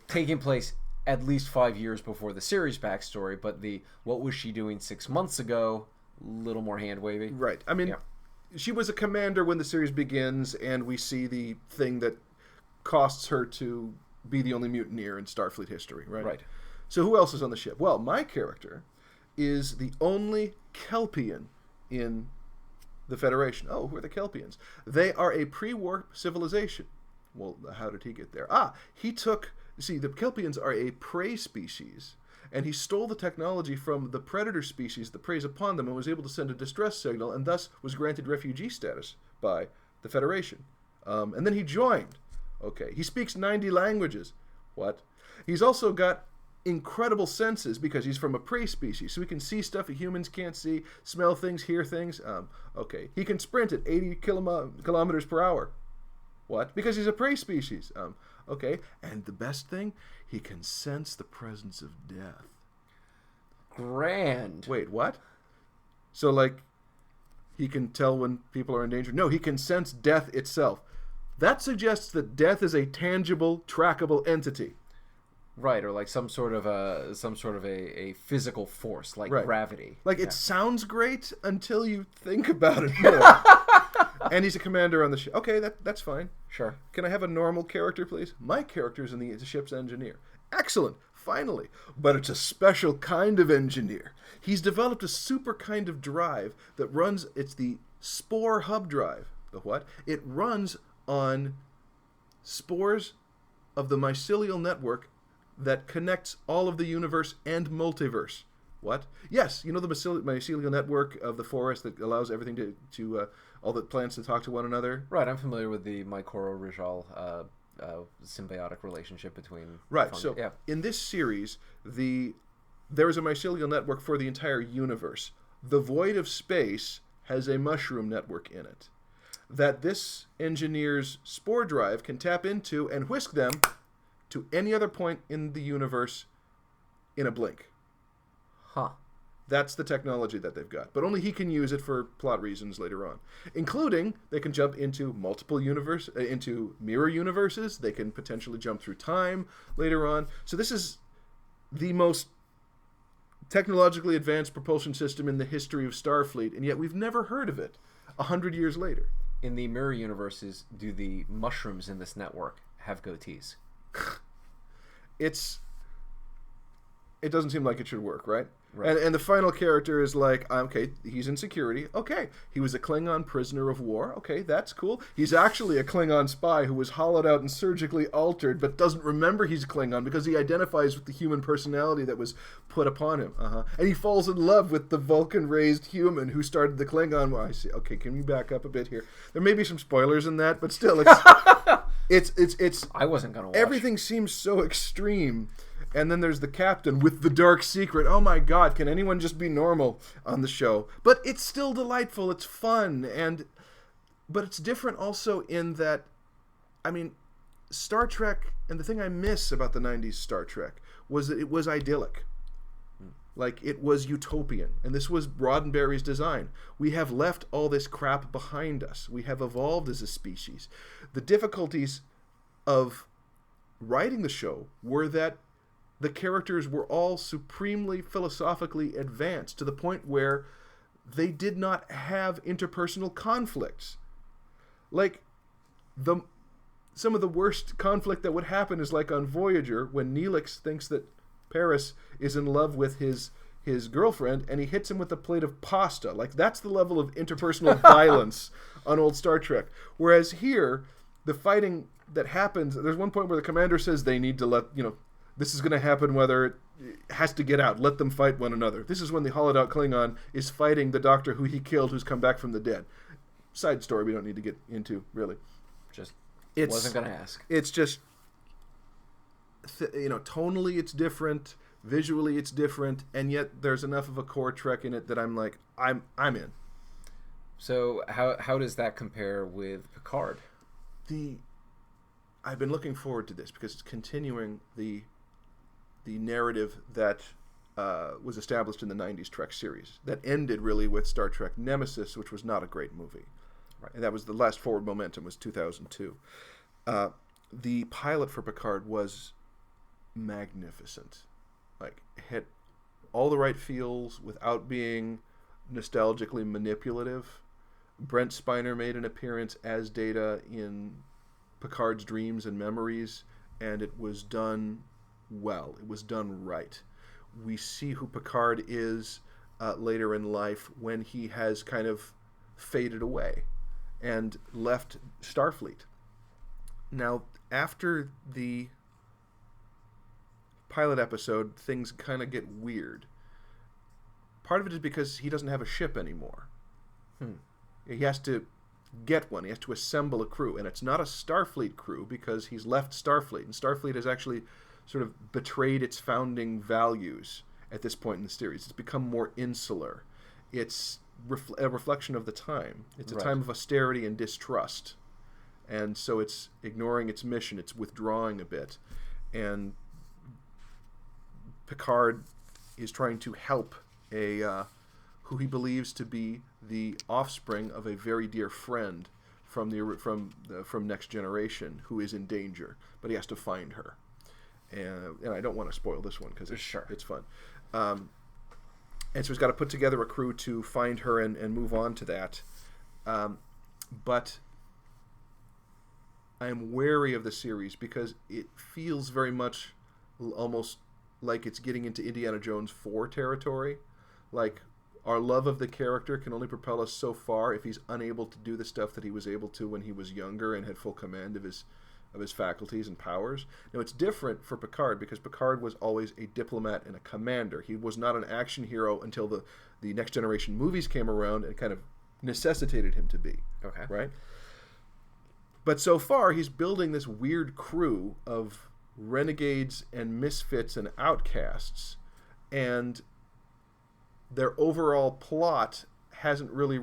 taking place at least 5 years before the series backstory, but the what was she doing 6 months ago, little more hand wavy. Right. I mean, she was a commander when the series begins, and we see the thing that costs her to be the only mutineer in Starfleet history, right? Right. So who else is on the ship? Well, my character is the only Kelpian in the Federation. Oh, who are the Kelpians? They are a pre-warp civilization. Well, how did he get there? He took... See, the Kelpians are a prey species, and he stole the technology from the predator species that preys upon them and was able to send a distress signal, and thus was granted refugee status by the Federation. And then he joined. Okay. He speaks 90 languages. What? He's also got incredible senses because he's from a prey species, so he can see stuff that humans can't see, smell things, hear things. Okay. He can sprint at 80 kilometers per hour. What? Because he's a prey species. Okay. And the best thing, he can sense the presence of death. Grand. Wait, what? So, like, he can tell when people are in danger? No, he can sense death itself. That suggests that death is a tangible, trackable entity. Right, or like some sort of a physical force, like gravity. Like, it sounds great until you think about it more. And he's a commander on the ship. Okay, that's fine. Sure. Can I have a normal character, please? My character is the ship's engineer. Excellent. Finally. But it's a special kind of engineer. He's developed a super kind of drive that runs... It's the spore hub drive. The what? It runs on spores of the mycelial network that connects all of the universe and multiverse. What? Yes, you know the mycelial network of the forest that allows everything to all the plants to talk to one another? Right, I'm familiar with the mycorrhizal symbiotic relationship between... Right, fungi. So in this series, there is a mycelial network for the entire universe. The void of space has a mushroom network in it that this engineer's spore drive can tap into and whisk them to any other point in the universe in a blink. Huh. That's the technology that they've got. But only he can use it for plot reasons later on. Including, they can jump into into mirror universes. They can potentially jump through time later on. So this is the most technologically advanced propulsion system in the history of Starfleet, and yet we've never heard of it 100 years later. In the mirror universes, do the mushrooms in this network have goatees? It doesn't seem like it should work, right? Right. And the final character is like, okay, he's in security. Okay, he was a Klingon prisoner of war. Okay, that's cool. He's actually a Klingon spy who was hollowed out and surgically altered, but doesn't remember he's Klingon because he identifies with the human personality that was put upon him. And he falls in love with the Vulcan-raised human who started the Klingon war. I see. Okay, can we back up a bit here? There may be some spoilers in that, but still, it's. I wasn't gonna watch. Everything seems so extreme. And then there's the captain with the dark secret. Oh my God, can anyone just be normal on the show? But it's still delightful. It's fun. But it's different also in that, I mean, Star Trek, and the thing I miss about the 90s Star Trek was that it was idyllic. Like, it was utopian. And this was Roddenberry's design. We have left all this crap behind us. We have evolved as a species. The difficulties of writing the show were that the characters were all supremely philosophically advanced to the point where they did not have interpersonal conflicts. Like, some of the worst conflict that would happen is like on Voyager when Neelix thinks that Paris is in love with his girlfriend and he hits him with a plate of pasta. Like, that's the level of interpersonal violence on old Star Trek. Whereas here, the fighting that happens, there's one point where the commander says they need to let, this is going to happen whether it has to get out. Let them fight one another. This is when the hollowed out Klingon is fighting the doctor who he killed who's come back from the dead. Side story we don't need to get into, really. Wasn't going to ask. It's just, tonally it's different. Visually it's different. And yet there's enough of a core Trek in it that I'm like, I'm in. So how does that compare with Picard? I've been looking forward to this because it's continuing the narrative that was established in the 90s Trek series that ended really with Star Trek Nemesis, which was not a great movie. Right. And that was the last forward momentum was 2002. The pilot for Picard was magnificent. Like, hit all the right feels without being nostalgically manipulative. Brent Spiner made an appearance as Data in Picard's dreams and memories, and it was done well. It was done right. We see who Picard is later in life when he has kind of faded away and left Starfleet. Now, after the pilot episode, things kind of get weird. Part of it is because he doesn't have a ship anymore. He has to get one. He has to assemble a crew. And it's not a Starfleet crew because he's left Starfleet. And Starfleet has actually sort of betrayed its founding values at this point in the series. It's become more insular. It's a reflection of the time. It's a time of austerity and distrust. And so it's ignoring its mission. It's withdrawing a bit. And Picard is trying to help who he believes to be the offspring of a very dear friend from Next Generation who is in danger, but he has to find her. And I don't want to spoil this one because it's fun. And so he's got to put together a crew to find her and move on to that. But I'm wary of the series because it feels very much almost like it's getting into Indiana Jones 4 territory. Like, our love of the character can only propel us so far if he's unable to do the stuff that he was able to when he was younger and had full command of his faculties and powers. Now, it's different for Picard because Picard was always a diplomat and a commander. He was not an action hero until the Next Generation movies came around and kind of necessitated him to be. Okay. Right? But so far, he's building this weird crew of renegades and misfits and outcasts, and their overall plot hasn't really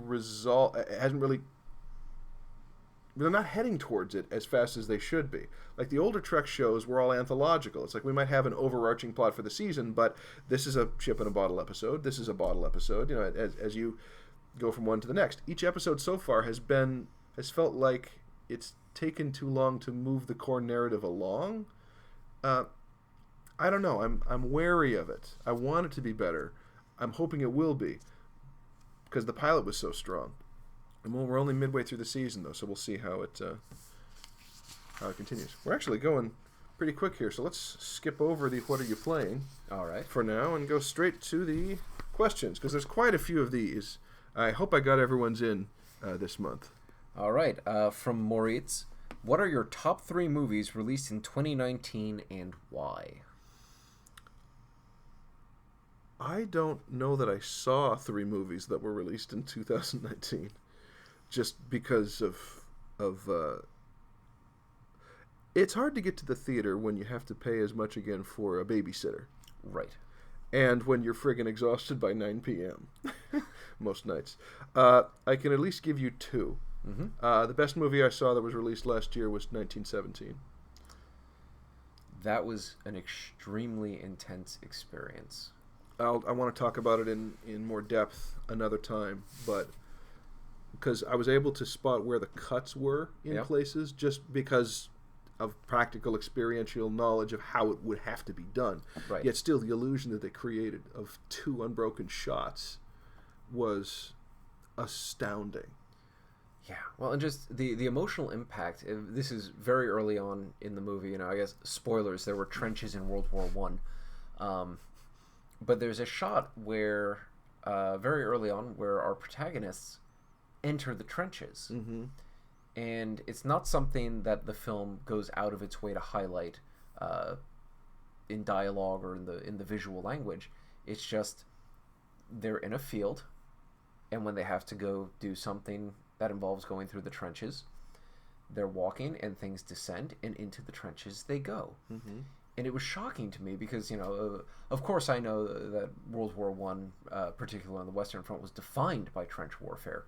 they're not heading towards it as fast as they should be. Like, the older Trek shows were all anthological. It's like we might have an overarching plot for the season, but this is a ship in a bottle episode. This is a bottle episode. You know, as you go from one to the next. Each episode so far has felt like it's taken too long to move the core narrative along. I don't know. I'm wary of it. I want it to be better. I'm hoping it will be, because the pilot was so strong. And we're only midway through the season, though, so we'll see how it continues. We're actually going pretty quick here, so let's skip over the What Are You Playing? All right. For now, and go straight to the questions, because there's quite a few of these. I hope I got everyone's in this month. All right. From Moritz, what are your top 3 movies released in 2019 and why? I don't know that I saw 3 movies that were released in 2019, just because of it's hard to get to the theater when you have to pay as much again for a babysitter. Right. And when you're friggin' exhausted by 9 p.m. most nights. I can at least give you 2. Mm-hmm. The best movie I saw that was released last year was 1917. That was an extremely intense experience. I want to talk about it in more depth another time, but because I was able to spot where the cuts were in places just because of practical experiential knowledge of how it would have to be done. Right. Yet still, the illusion that they created of 2 unbroken shots was astounding. Yeah, well, and just the emotional impact. This is very early on in the movie. You know, I guess spoilers. There were trenches in World War I. But there's a shot where, very early on, where our protagonists enter the trenches. Mm-hmm. And it's not something that the film goes out of its way to highlight in dialogue or in the visual language. It's just they're in a field, and when they have to go do something that involves going through the trenches, they're walking and things descend, and into the trenches they go. Mm-hmm. And it was shocking to me because, you know, of course I know that World War I, particularly on the Western Front, was defined by trench warfare.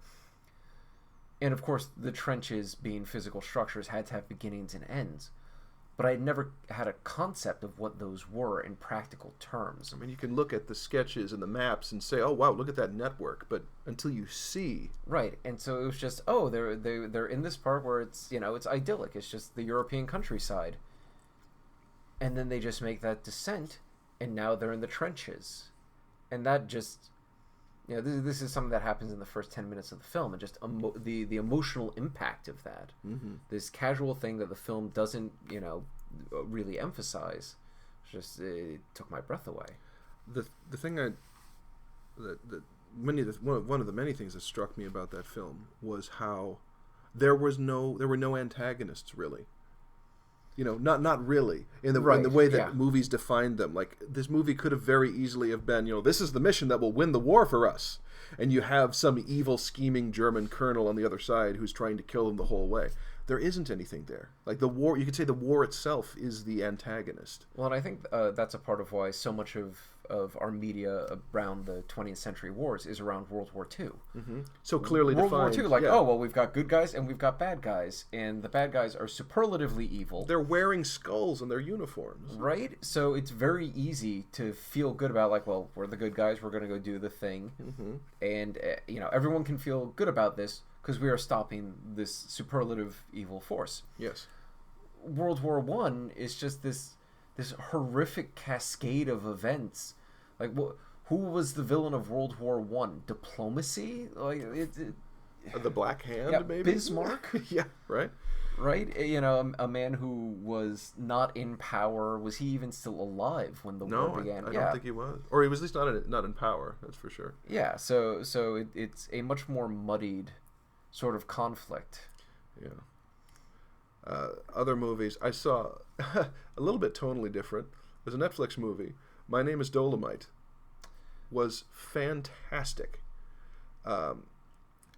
And, of course, the trenches, being physical structures, had to have beginnings and ends. but I never had a concept of what those were in practical terms. I mean, you can look at the sketches and the maps and say, "Oh, wow, look at that network," but until you see, right, and so it was just, oh, they're in this part where it's, you know, it's idyllic. It's just the European countryside, and then they just make that descent, and now they're in the trenches, and that just, you know, this is something that happens in the first 10 minutes of the film, and just the emotional impact of that. This casual thing that the film doesn't, you know, really emphasize, just it took my breath away. The thing one of the many things that struck me about that film was how there were no antagonists, really. You know, not really in the way that movies defined them. Like, this movie could have very easily have been, you know, this is the mission that will win the war for us, and you have some evil scheming German colonel on the other side who's trying to kill them the whole way. There isn't anything there. Like, the war, you could say the war itself is the antagonist. Well, and I think that's a part of why so much of our media around the 20th century wars is around World War II. So clearly World defined. War II, like, oh, well, we've got good guys and we've got bad guys, and the bad guys are superlatively evil. They're wearing skulls on their uniforms. Right? So it's very easy to feel good about, like, well, we're the good guys, we're going to go do the thing. And, you know, everyone can feel good about this because we are stopping this superlative evil force. Yes. World War I is just this horrific cascade of events. Like, who was the villain of World War I? Diplomacy? Like, the Black Hand, maybe? Bismarck? Yeah, right? Right? You know, a man who was not in power. Was he even still alive when the war began? I don't think he was. Or he was at least not in power, that's for sure. Yeah, so it's a much more muddied sort of conflict. Yeah. Other movies I saw a little bit tonally different. There's a Netflix movie, My Name is Dolomite, was fantastic.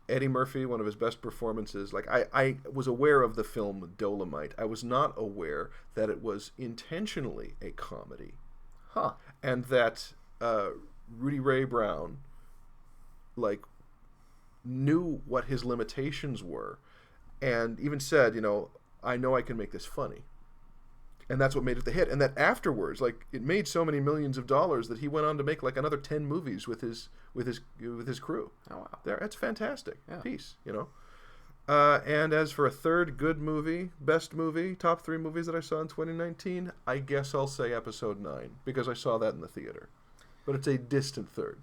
Eddie Murphy, one of his best performances. Like, I was aware of the film Dolomite. I was not aware that it was intentionally a comedy. And that Rudy Ray Brown, like, knew what his limitations were, and even said, you know, I know I can make this funny. And that's what made it the hit. And that afterwards, like, it made so many millions of dollars that he went on to make like another 10 movies with his crew. Oh, wow. That's fantastic. Yeah. Piece, you know. And as for a third good movie, best movie, top 3 movies that I saw in 2019, I guess I'll say Episode 9, because I saw that in the theater. But it's a distant third.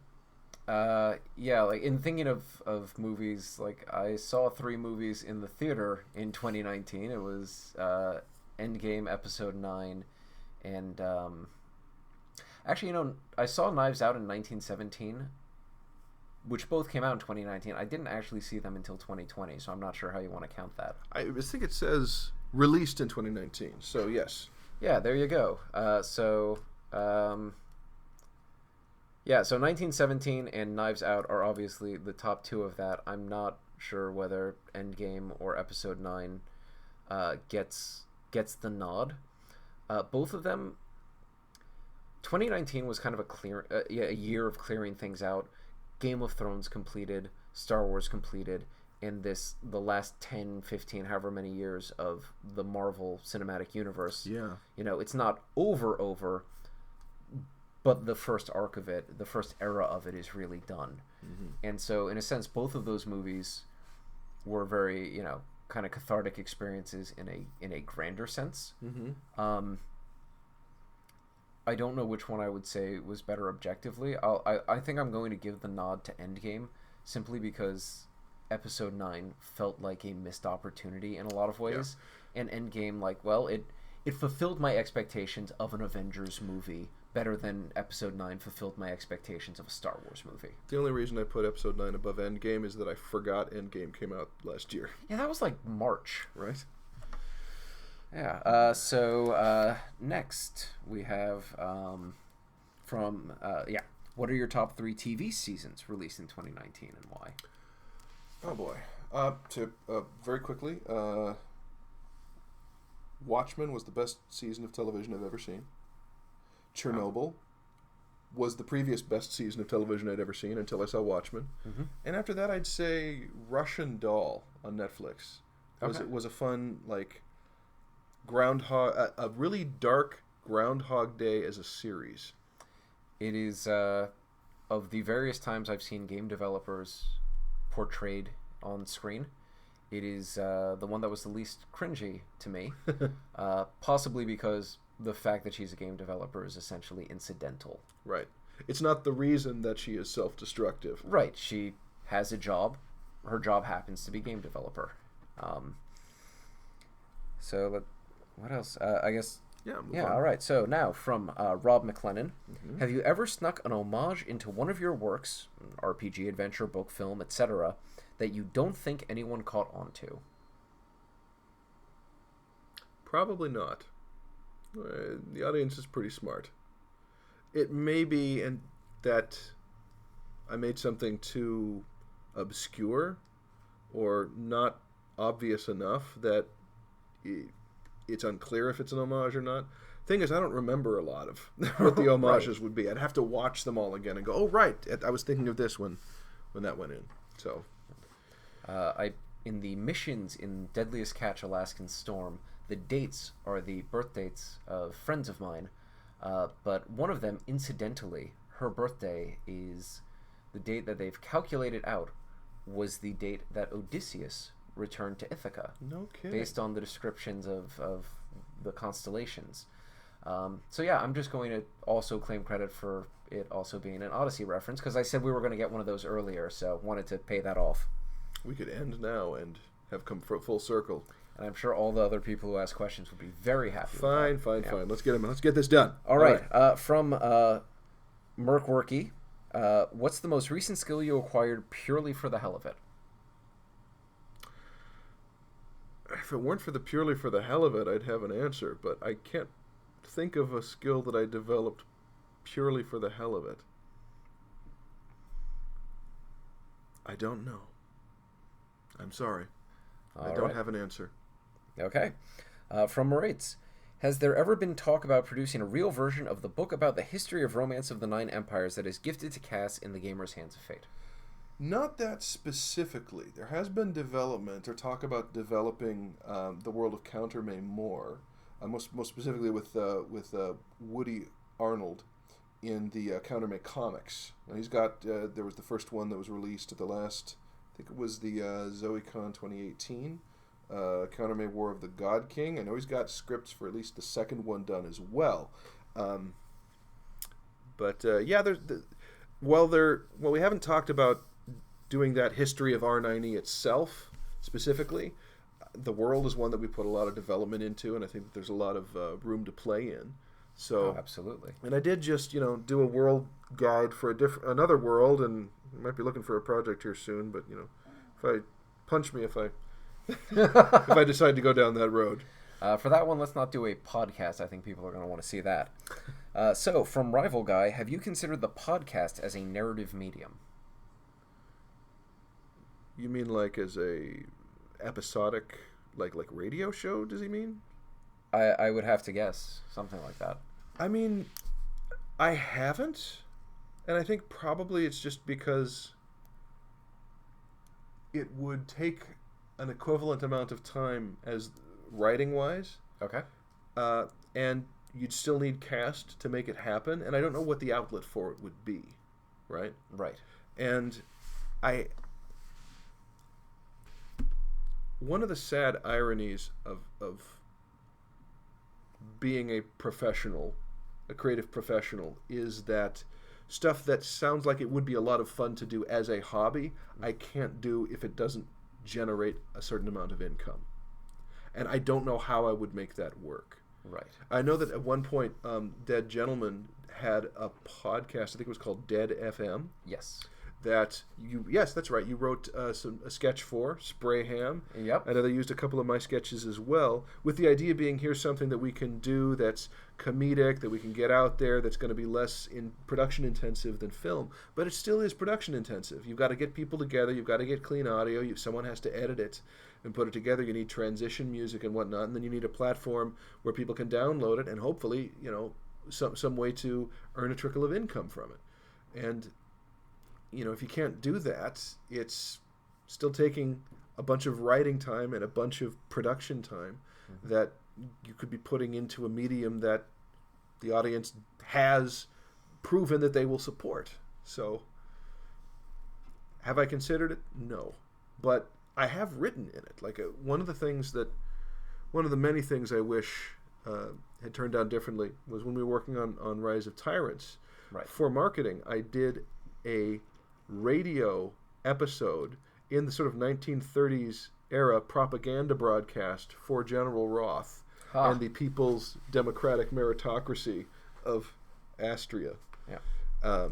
Yeah, like, in thinking of movies, like, I saw 3 movies in the theater in 2019. It was Endgame, Episode 9, and actually, you know, I saw Knives Out in 1917, which both came out in 2019. I didn't actually see them until 2020, so I'm not sure how you want to count that. I think it says released in 2019, so yes. Yeah, there you go. Yeah, so 1917 and Knives Out are obviously the top 2 of that. I'm not sure whether Endgame or Episode 9 gets the nod. Both of them, 2019 was kind of a year of clearing things out. Game of Thrones completed, Star Wars completed, and the last 10, 15, however many years of the Marvel Cinematic Universe. Yeah. You know, it's not over, but the first arc of it, the first era of it is really done. And so, in a sense, both of those movies were very, you know, kind of cathartic experiences in a grander sense. I don't know which one I would say was better objectively. I think I'm going to give the nod to Endgame, simply because Episode 9 felt like a missed opportunity in a lot of ways. Yeah. And Endgame, like, well, it fulfilled my expectations of an Avengers movie better than Episode 9 fulfilled my expectations of a Star Wars movie. The only reason I put Episode 9 above Endgame is that I forgot Endgame came out last year. Yeah, that was like March. Right? Yeah. So next we have what are your top 3 TV seasons released in 2019 and why? Oh boy. Very quickly, Watchmen was the best season of television I've ever seen. Chernobyl was the previous best season of television I'd ever seen until I saw Watchmen. And after that, I'd say Russian Doll on Netflix. It was a fun, like, a really dark Groundhog Day as a series. It is, of the various times I've seen game developers portrayed on screen, it is the one that was the least cringy to me. Possibly because the fact that she's a game developer is essentially incidental. Right. It's not the reason that she is self-destructive. Right. She has a job. Her job happens to be game developer. What else? I guess... Yeah, all right. So now, from Rob McLennan, have you ever snuck an homage into one of your works, RPG, adventure, book, film, etc., that you don't think anyone caught on to? Probably not. The audience is pretty smart. It may be that I made something too obscure or not obvious enough that it's unclear if it's an homage or not. Thing is, I don't remember a lot of what the homages would be. I'd have to watch them all again and go, oh, right, I was thinking of this when that went in. So, in the missions in Deadliest Catch Alaskan Storm, the dates are the birth dates of friends of mine, but one of them, incidentally, her birthday is the date that they've calculated out was the date that Odysseus returned to Ithaca. No kidding. Based on the descriptions of the constellations. So yeah, I'm just going to also claim credit for it also being an Odyssey reference, because I said we were going to get one of those earlier, so wanted to pay that off. We could end now and have come full circle. And I'm sure all the other people who ask questions would be very happy. Fine. Let's get this done. All right. From Merc Worky, what's the most recent skill you acquired purely for the hell of it? If it weren't purely for the hell of it, I'd have an answer, but I can't think of a skill that I developed purely for the hell of it. I don't know. I'm sorry. I don't have an answer. Okay. From Moritz, has there ever been talk about producing a real version of the book about the history of Romance of the Nine Empires that is gifted to Cass in the Gamer's Hands of Fate? Not that specifically. There has been development or talk about developing the world of Countermay more, most specifically with Woody Arnold in the Countermay comics. Now he's got there was the first one that was released at the last, I think it was the ZoeCon 2018, Countermay War of the God King. I know he's got scripts for at least the second one done as well. We haven't talked about doing that history of R9E itself specifically. The world is one that we put a lot of development into, and I think that there's a lot of room to play in. So absolutely. And I did just do a world guide for another world, and I might be looking for a project here soon. But punch me if I if I decide to go down that road. For that one, let's not do a podcast. I think people are going to want to see that. So, from Rival Guy, have you considered the podcast as a narrative medium? You mean like as a episodic, like radio show, does he mean? I would have to guess. Something like that. I mean, I haven't. And I think probably it's just because it would take an equivalent amount of time as writing-wise. Okay. And you'd still need cast to make it happen. And I don't know what the outlet for it would be. Right? Right. And one of the sad ironies of being a professional, a creative professional, is that stuff that sounds like it would be a lot of fun to do as a hobby, I can't do if it doesn't generate a certain amount of income. And I don't know how I would make that work. Right. I know that at one point, Dead Gentleman had a podcast, I think it was called Dead FM. Yes. Yes, that's right. You wrote a sketch for Spray Ham. Yep. I know they used a couple of my sketches as well, with the idea being here's something that we can do that's comedic, that we can get out there, that's going to be less in production intensive than film, but it still is production intensive. You've got to get people together. You've got to get clean audio. Someone has to edit it and put it together. You need transition music and whatnot, and then you need a platform where people can download it and hopefully, some way to earn a trickle of income from it. And if you can't do that, it's still taking a bunch of writing time and a bunch of production time that you could be putting into a medium that the audience has proven that they will support. So, have I considered it? No. But I have written in it. Like, one of the many things I wish had turned out differently was when we were working on Rise of Tyrants. Right. For marketing, I did a radio episode in the sort of 1930s era propaganda broadcast for General Roth and the People's Democratic Meritocracy of Astria. Yeah.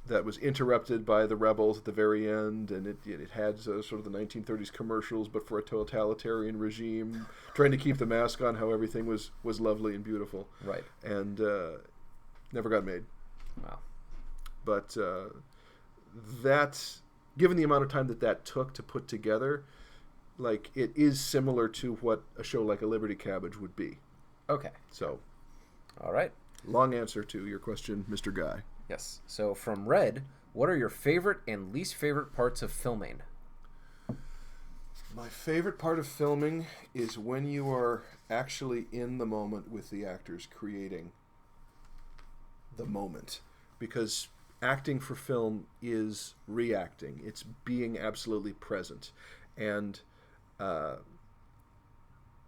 That was interrupted by the rebels at the very end, and it had sort of the 1930s commercials, but for a totalitarian regime, trying to keep the mask on, how everything was lovely and beautiful. Right. And never got made. Wow. But that's, given the amount of time that took to put together, like, it is similar to what a show like A Liberty Cabbage would be. Okay. So. All right. Long answer to your question, Mr. Guy. Yes. So from Red, what are your favorite and least favorite parts of filming? My favorite part of filming is when you are actually in the moment with the actors creating the moment. Because acting for film is reacting. It's being absolutely present. And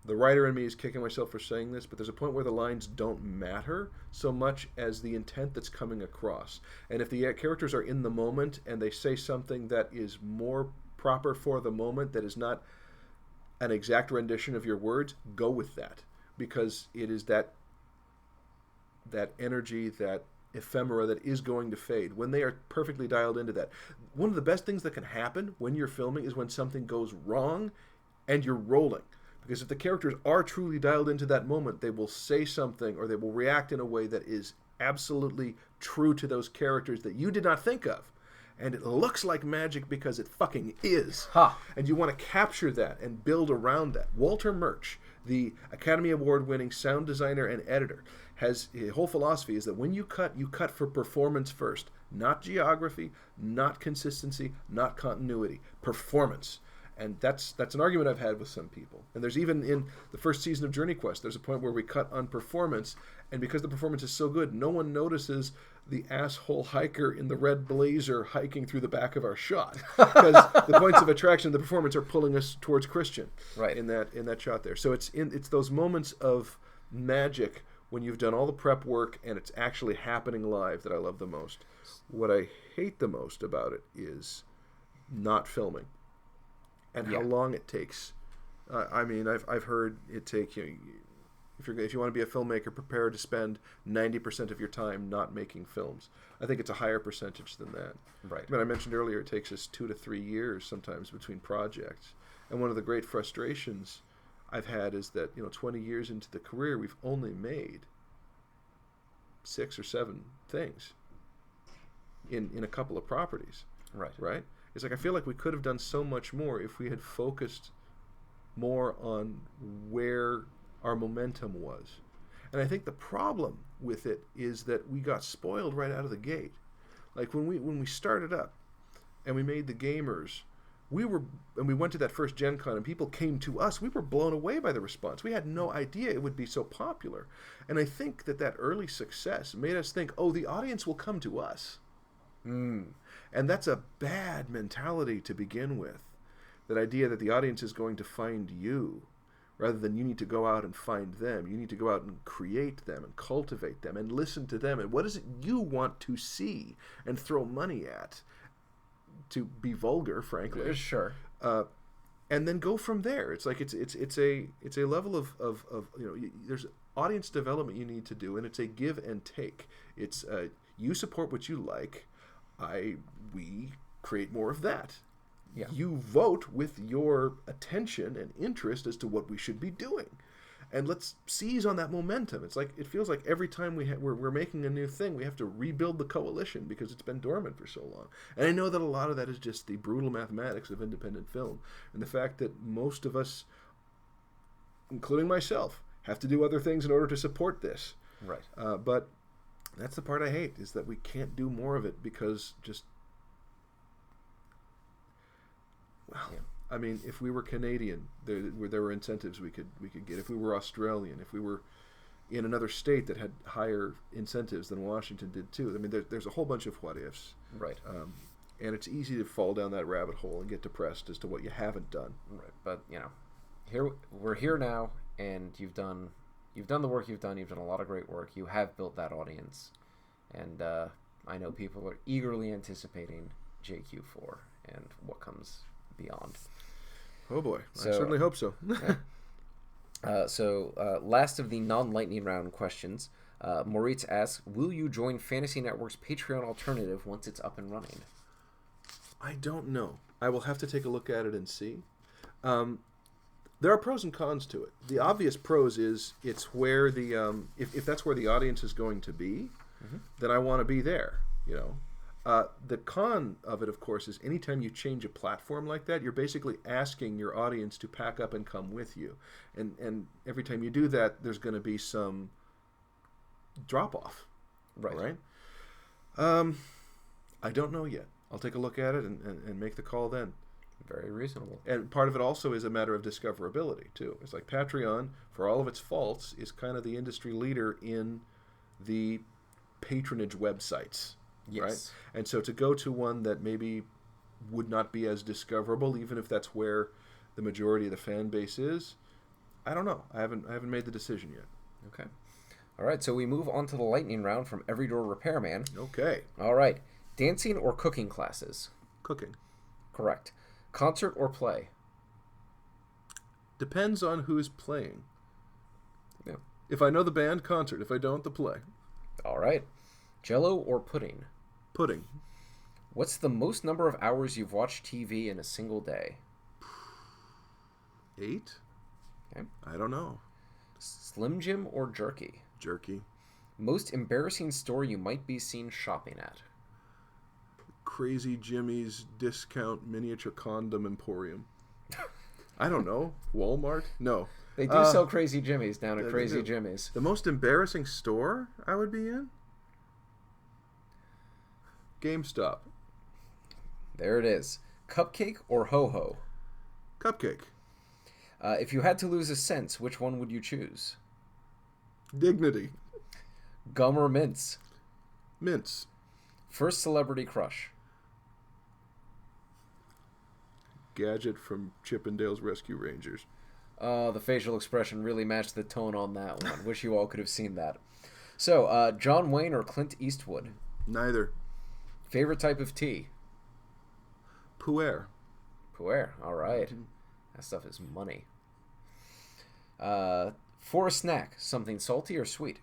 the writer in me is kicking myself for saying this, but there's a point where the lines don't matter so much as the intent that's coming across. And if the characters are in the moment and they say something that is more proper for the moment, that is not an exact rendition of your words, go with that. Because it is that energy, that ephemera that is going to fade. When they are perfectly dialed into that. One of the best things that can happen when you're filming is when something goes wrong and you're rolling. Because if the characters are truly dialed into that moment, they will say something or they will react in a way that is absolutely true to those characters that you did not think of. And it looks like magic because it fucking is. Ha! And you want to capture that and build around that. Walter Murch, the Academy Award-winning sound designer and editor, has a whole philosophy is that when you cut for performance first. Not geography, not consistency, not continuity. Performance. And that's an argument I've had with some people. And there's even in the first season of Journey Quest, there's a point where we cut on performance, and because the performance is so good, no one notices the asshole hiker in the red blazer hiking through the back of our shot. Because the points of attraction of the performance are pulling us towards Christian. Right. In that shot there. So it's those moments of magic when you've done all the prep work and it's actually happening live that I love the most. What I hate the most about it is not filming. And how long it takes. I mean, I've heard it take if you want to be a filmmaker, prepare to spend 90% of your time not making films. I think it's a higher percentage than that. Right. I mean, I mentioned earlier it takes us 2 to 3 years sometimes between projects. And one of the great frustrations I've had is that 20 years into the career, we've only made 6 or 7 things in a couple of properties. Right. Right. It's like I feel like we could have done so much more if we had focused more on where our momentum was. And I think the problem with it is that we got spoiled right out of the gate. Like when we started up and we made the gamers, we went to that first Gen Con and people came to us. We were blown away by the response. We had no idea it would be so popular. And I think that early success made us think, oh, the audience will come to us. And that's a bad mentality to begin with. That idea that the audience is going to find you rather than you need to go out and find them. You need to go out and create them and cultivate them and listen to them. And what is it you want to see and throw money at? To be vulgar, frankly. Sure. And then go from there. It's like it's a level of there's audience development you need to do, and it's a give and take. It's you support what you like. We create more of that. Yeah. You vote with your attention and interest as to what we should be doing, and let's seize on that momentum. It's like it feels like every time we're making a new thing, we have to rebuild the coalition because it's been dormant for so long. And I know that a lot of that is just the brutal mathematics of independent film, and the fact that most of us, including myself, have to do other things in order to support this. Right. But that's the part I hate, is that we can't do more of it because just, well, I mean, if we were Canadian, there were incentives we could get. If we were Australian, if we were in another state that had higher incentives than Washington did too. I mean, there's a whole bunch of what ifs. Right. And it's easy to fall down that rabbit hole and get depressed as to what you haven't done. Right. But we're here now, and you've done the work you've done. You've done a lot of great work. You have built that audience, and I know people are eagerly anticipating JQ4 and what comes beyond. Oh boy, I certainly hope so. So last of the non-lightning round questions, Moritz asks, will you join Fantasy Network's Patreon alternative once it's up and running? I don't know. I will have to take a look at it and see. There are pros and cons to it. The obvious pros is it's where the if that's where the audience is going to be, then I want to be there. The con of it, of course, is anytime you change a platform like that, you're basically asking your audience to pack up and come with you. And every time you do that, there's going to be some drop-off. Right? I don't know yet. I'll take a look at it and make the call then. Very reasonable. And part of it also is a matter of discoverability, too. It's like Patreon, for all of its faults, is kind of the industry leader in the patronage websites. Yes. Right? And so to go to one that maybe would not be as discoverable, even if that's where the majority of the fan base is, I don't know. I haven't made the decision yet. Okay. All right, so we move on to the lightning round from Every Door Repairman. Okay. All right. Dancing or cooking classes? Cooking. Correct. Concert or play? Depends on who's playing. Yeah. If I know the band, concert. If I don't, the play. All right. Jello or pudding? Pudding. What's the most number of hours you've watched TV in a single day? 8? Okay. I don't know. Slim Jim or jerky? Jerky. Most embarrassing store you might be seen shopping at? Crazy Jimmy's Discount Miniature Condom Emporium. I don't know. Walmart? No. They do sell Crazy Jimmy's down at Crazy Jimmy's. The most embarrassing store I would be in? GameStop. There it is. Cupcake or ho-ho? Cupcake. If you had to lose a sense, which one would you choose? Dignity. Gum or mints? Mints. First celebrity crush? Gadget from Chippendale's Rescue Rangers. The facial expression really matched the tone on that one. Wish you all could have seen that. So, John Wayne or Clint Eastwood? Neither. Favorite type of tea? Pu'er. Pu'er, all right. That stuff is money. For a snack, something salty or sweet?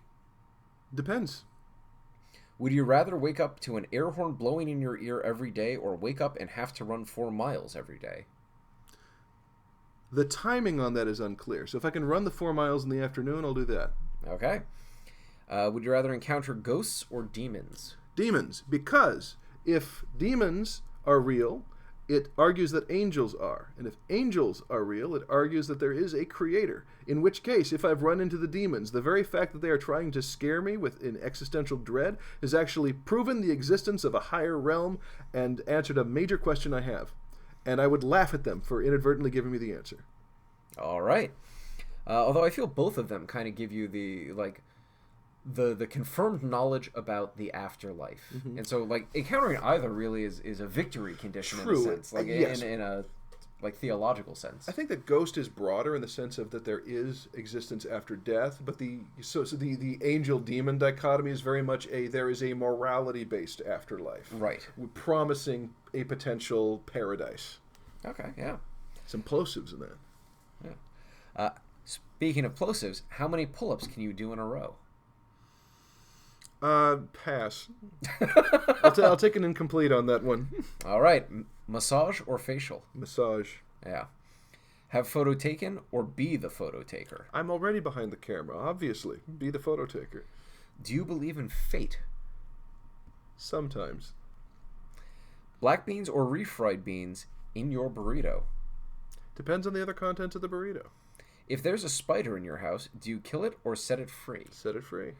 Depends. Would you rather wake up to an air horn blowing in your ear every day or wake up and have to run 4 miles every day? The timing on that is unclear. So if I can run the 4 miles in the afternoon, I'll do that. Okay. Would you rather encounter ghosts or demons? Demons. Because if demons are real, it argues that angels are. And if angels are real, it argues that there is a creator. In which case, if I've run into the demons, the very fact that they are trying to scare me with an existential dread has actually proven the existence of a higher realm and answered a major question I have. And I would laugh at them for inadvertently giving me the answer. All right. Although I feel both of them kind of give you the confirmed knowledge about the afterlife. And so encountering either really is a victory condition. True. In a sense, Yes. in a theological sense. I think that ghost is broader in the sense of that there is existence after death, but the angel demon dichotomy is very much there is a morality based afterlife, right? Promising a potential paradise. Okay, yeah. Some plosives in that. Yeah. Speaking of plosives, how many pull-ups can you do in a row? Pass. I'll take an incomplete on that one. All right. Massage or facial? Massage. Yeah. Have photo taken or be the photo taker? I'm already behind the camera, obviously. Be the photo taker. Do you believe in fate? Sometimes. Black beans or refried beans in your burrito? Depends on the other contents of the burrito. If there's a spider in your house, do you kill it or set it free? Set it free.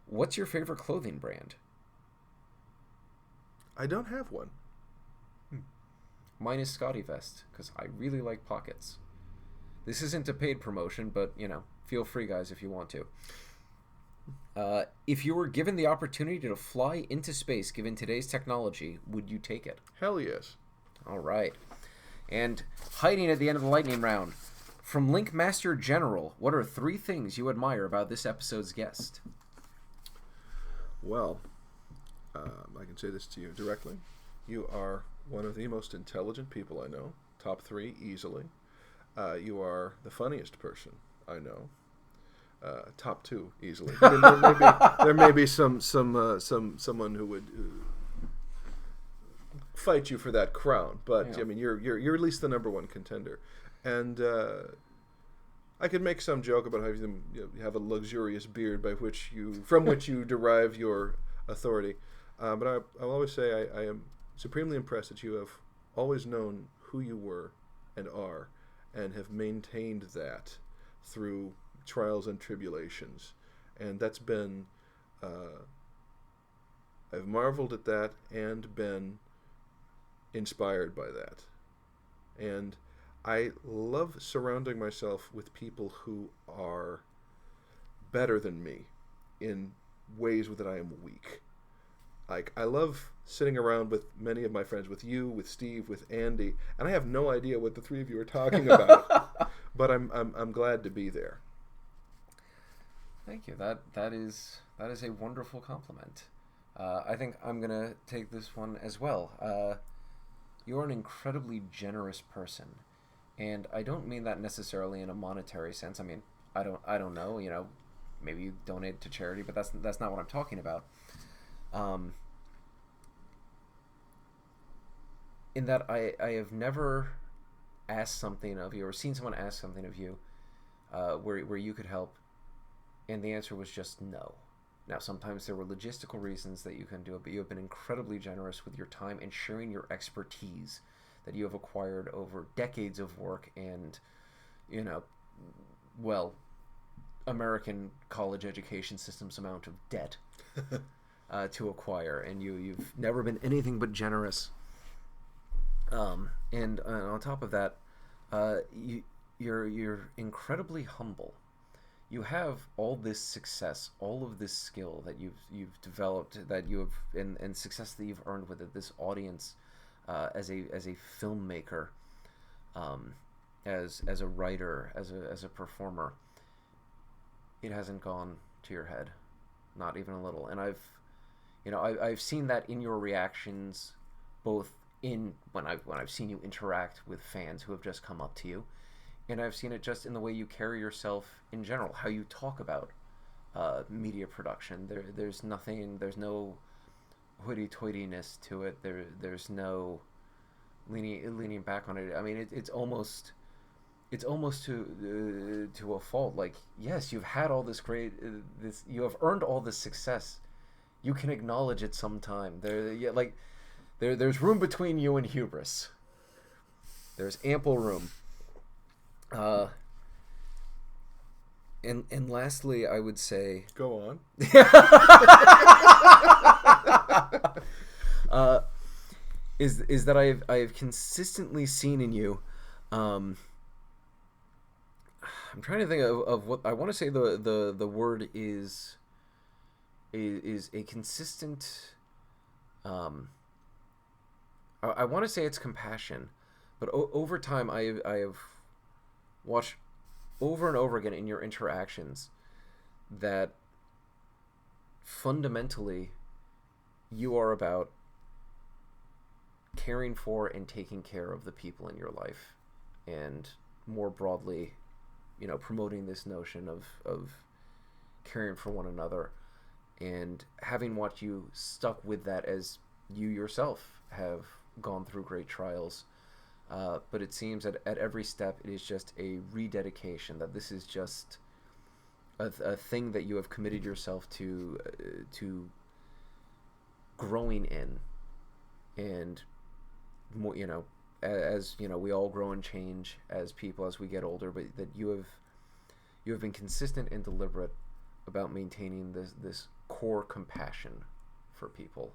What's your favorite clothing brand? I don't have one. Mine is Scotty Vest, because I really like pockets. This isn't a paid promotion, but, feel free, guys, if you want to. If you were given the opportunity to fly into space, given today's technology, would you take it? Hell yes. All right. And hiding at the end of the lightning round, from Link Master General, what are 3 things you admire about this episode's guest? Well, I can say this to you directly. You are one of the most intelligent people I know. Top 3 easily. You are the funniest person I know. Top 2 easily. I mean, there may be someone who would fight you for that crown, but yeah. I mean, you're at least the number 1 contender. And I could make some joke about having them have a luxurious beard from which you derive your authority. But I'll always say I am supremely impressed that you have always known who you were and are, and have maintained that through trials and tribulations. And that's been, I've marveled at that and been inspired by that. And I love surrounding myself with people who are better than me in ways that I am weak. Like, I love sitting around with many of my friends, with you, with Steve, with Andy, and I have no idea what the 3 of you are talking about, but I'm glad to be there. Thank you. That is a wonderful compliment. I think I'm gonna take this one as well. You're an incredibly generous person, and I don't mean that necessarily in a monetary sense. I mean, I don't know. Maybe you donate to charity, but that's not what I'm talking about. In that I have never asked something of you or seen someone ask something of you where you could help, and the answer was just no. Now, sometimes there were logistical reasons that you couldn't do it, but you have been incredibly generous with your time and sharing your expertise that you have acquired over decades of work and, American college education system's amount of debt to acquire, and you've never been anything but generous. And on top of that, you're incredibly humble. You have all this success, all of this skill that you've developed, that you have, and success that you've earned with it. This audience, as a filmmaker, as a writer, as a performer, it hasn't gone to your head, not even a little. And I've seen that in your reactions, both when I've seen you interact with fans who have just come up to you, and I've seen it just in the way you carry yourself in general, how you talk about media production. There's no hoity-toityness to it. There's no leaning back on it. I mean, it's almost to a fault. Like, yes, you've had all this you have earned all this success. You can acknowledge it sometime. There's room between you and hubris. There's ample room. And lastly, I would say, go on. Is that I've consistently seen in you. I'm trying to think of what I want to say. The word is a consistent. I want to say it's compassion, but over time I have watched over and over again in your interactions that fundamentally you are about caring for and taking care of the people in your life, and more broadly, promoting this notion of caring for one another, and having watched you stuck with that as you yourself have gone through great trials. But it seems that at every step it is just a rededication, that this is just a thing that you have committed yourself to growing in, and more, as we all grow and change as people as we get older, but that you have been consistent and deliberate about maintaining this core compassion for people,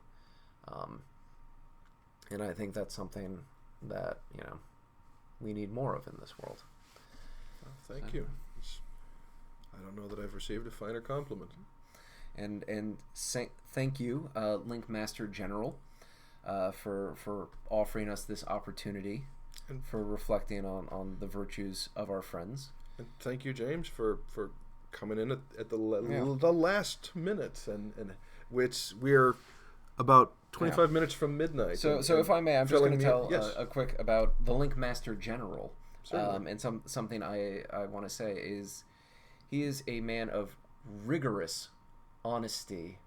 and I think that's something that, you know, we need more of in this world. Well, thank you. I don't know that I've received a finer compliment. And thank you, Link Master General, for offering us this opportunity and for reflecting on the virtues of our friends. And thank you, James, for coming in at the last minute, and which we're about 25 minutes from midnight. So if I may, I'm just going to tell a quick about the Link Master General. And something I want to say is he is a man of rigorous honesty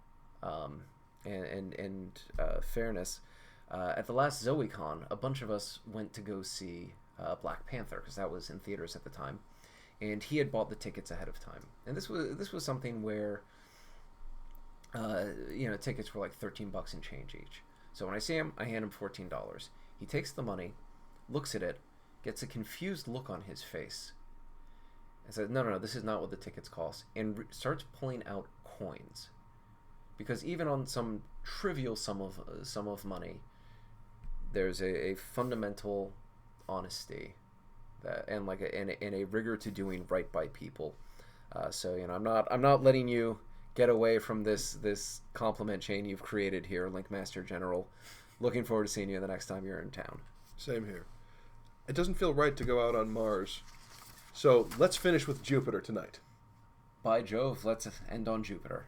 and fairness. At the last ZoeCon, a bunch of us went to go see Black Panther, because that was in theaters at the time, and he had bought the tickets ahead of time. And this was something where tickets were like $13 and change each. So when I see him, I hand him $14. He takes the money, looks at it, gets a confused look on his face, and says, no, this is not what the tickets cost, and starts pulling out coins. Because even on some trivial sum of money, there's a fundamental honesty and a rigor to doing right by people. So I'm not letting you get away from this compliment chain you've created here, Link Master General. Looking forward to seeing you the next time you're in town. Same here. It doesn't feel right to go out on Mars, so let's finish with Jupiter tonight. By Jove, let's end on Jupiter.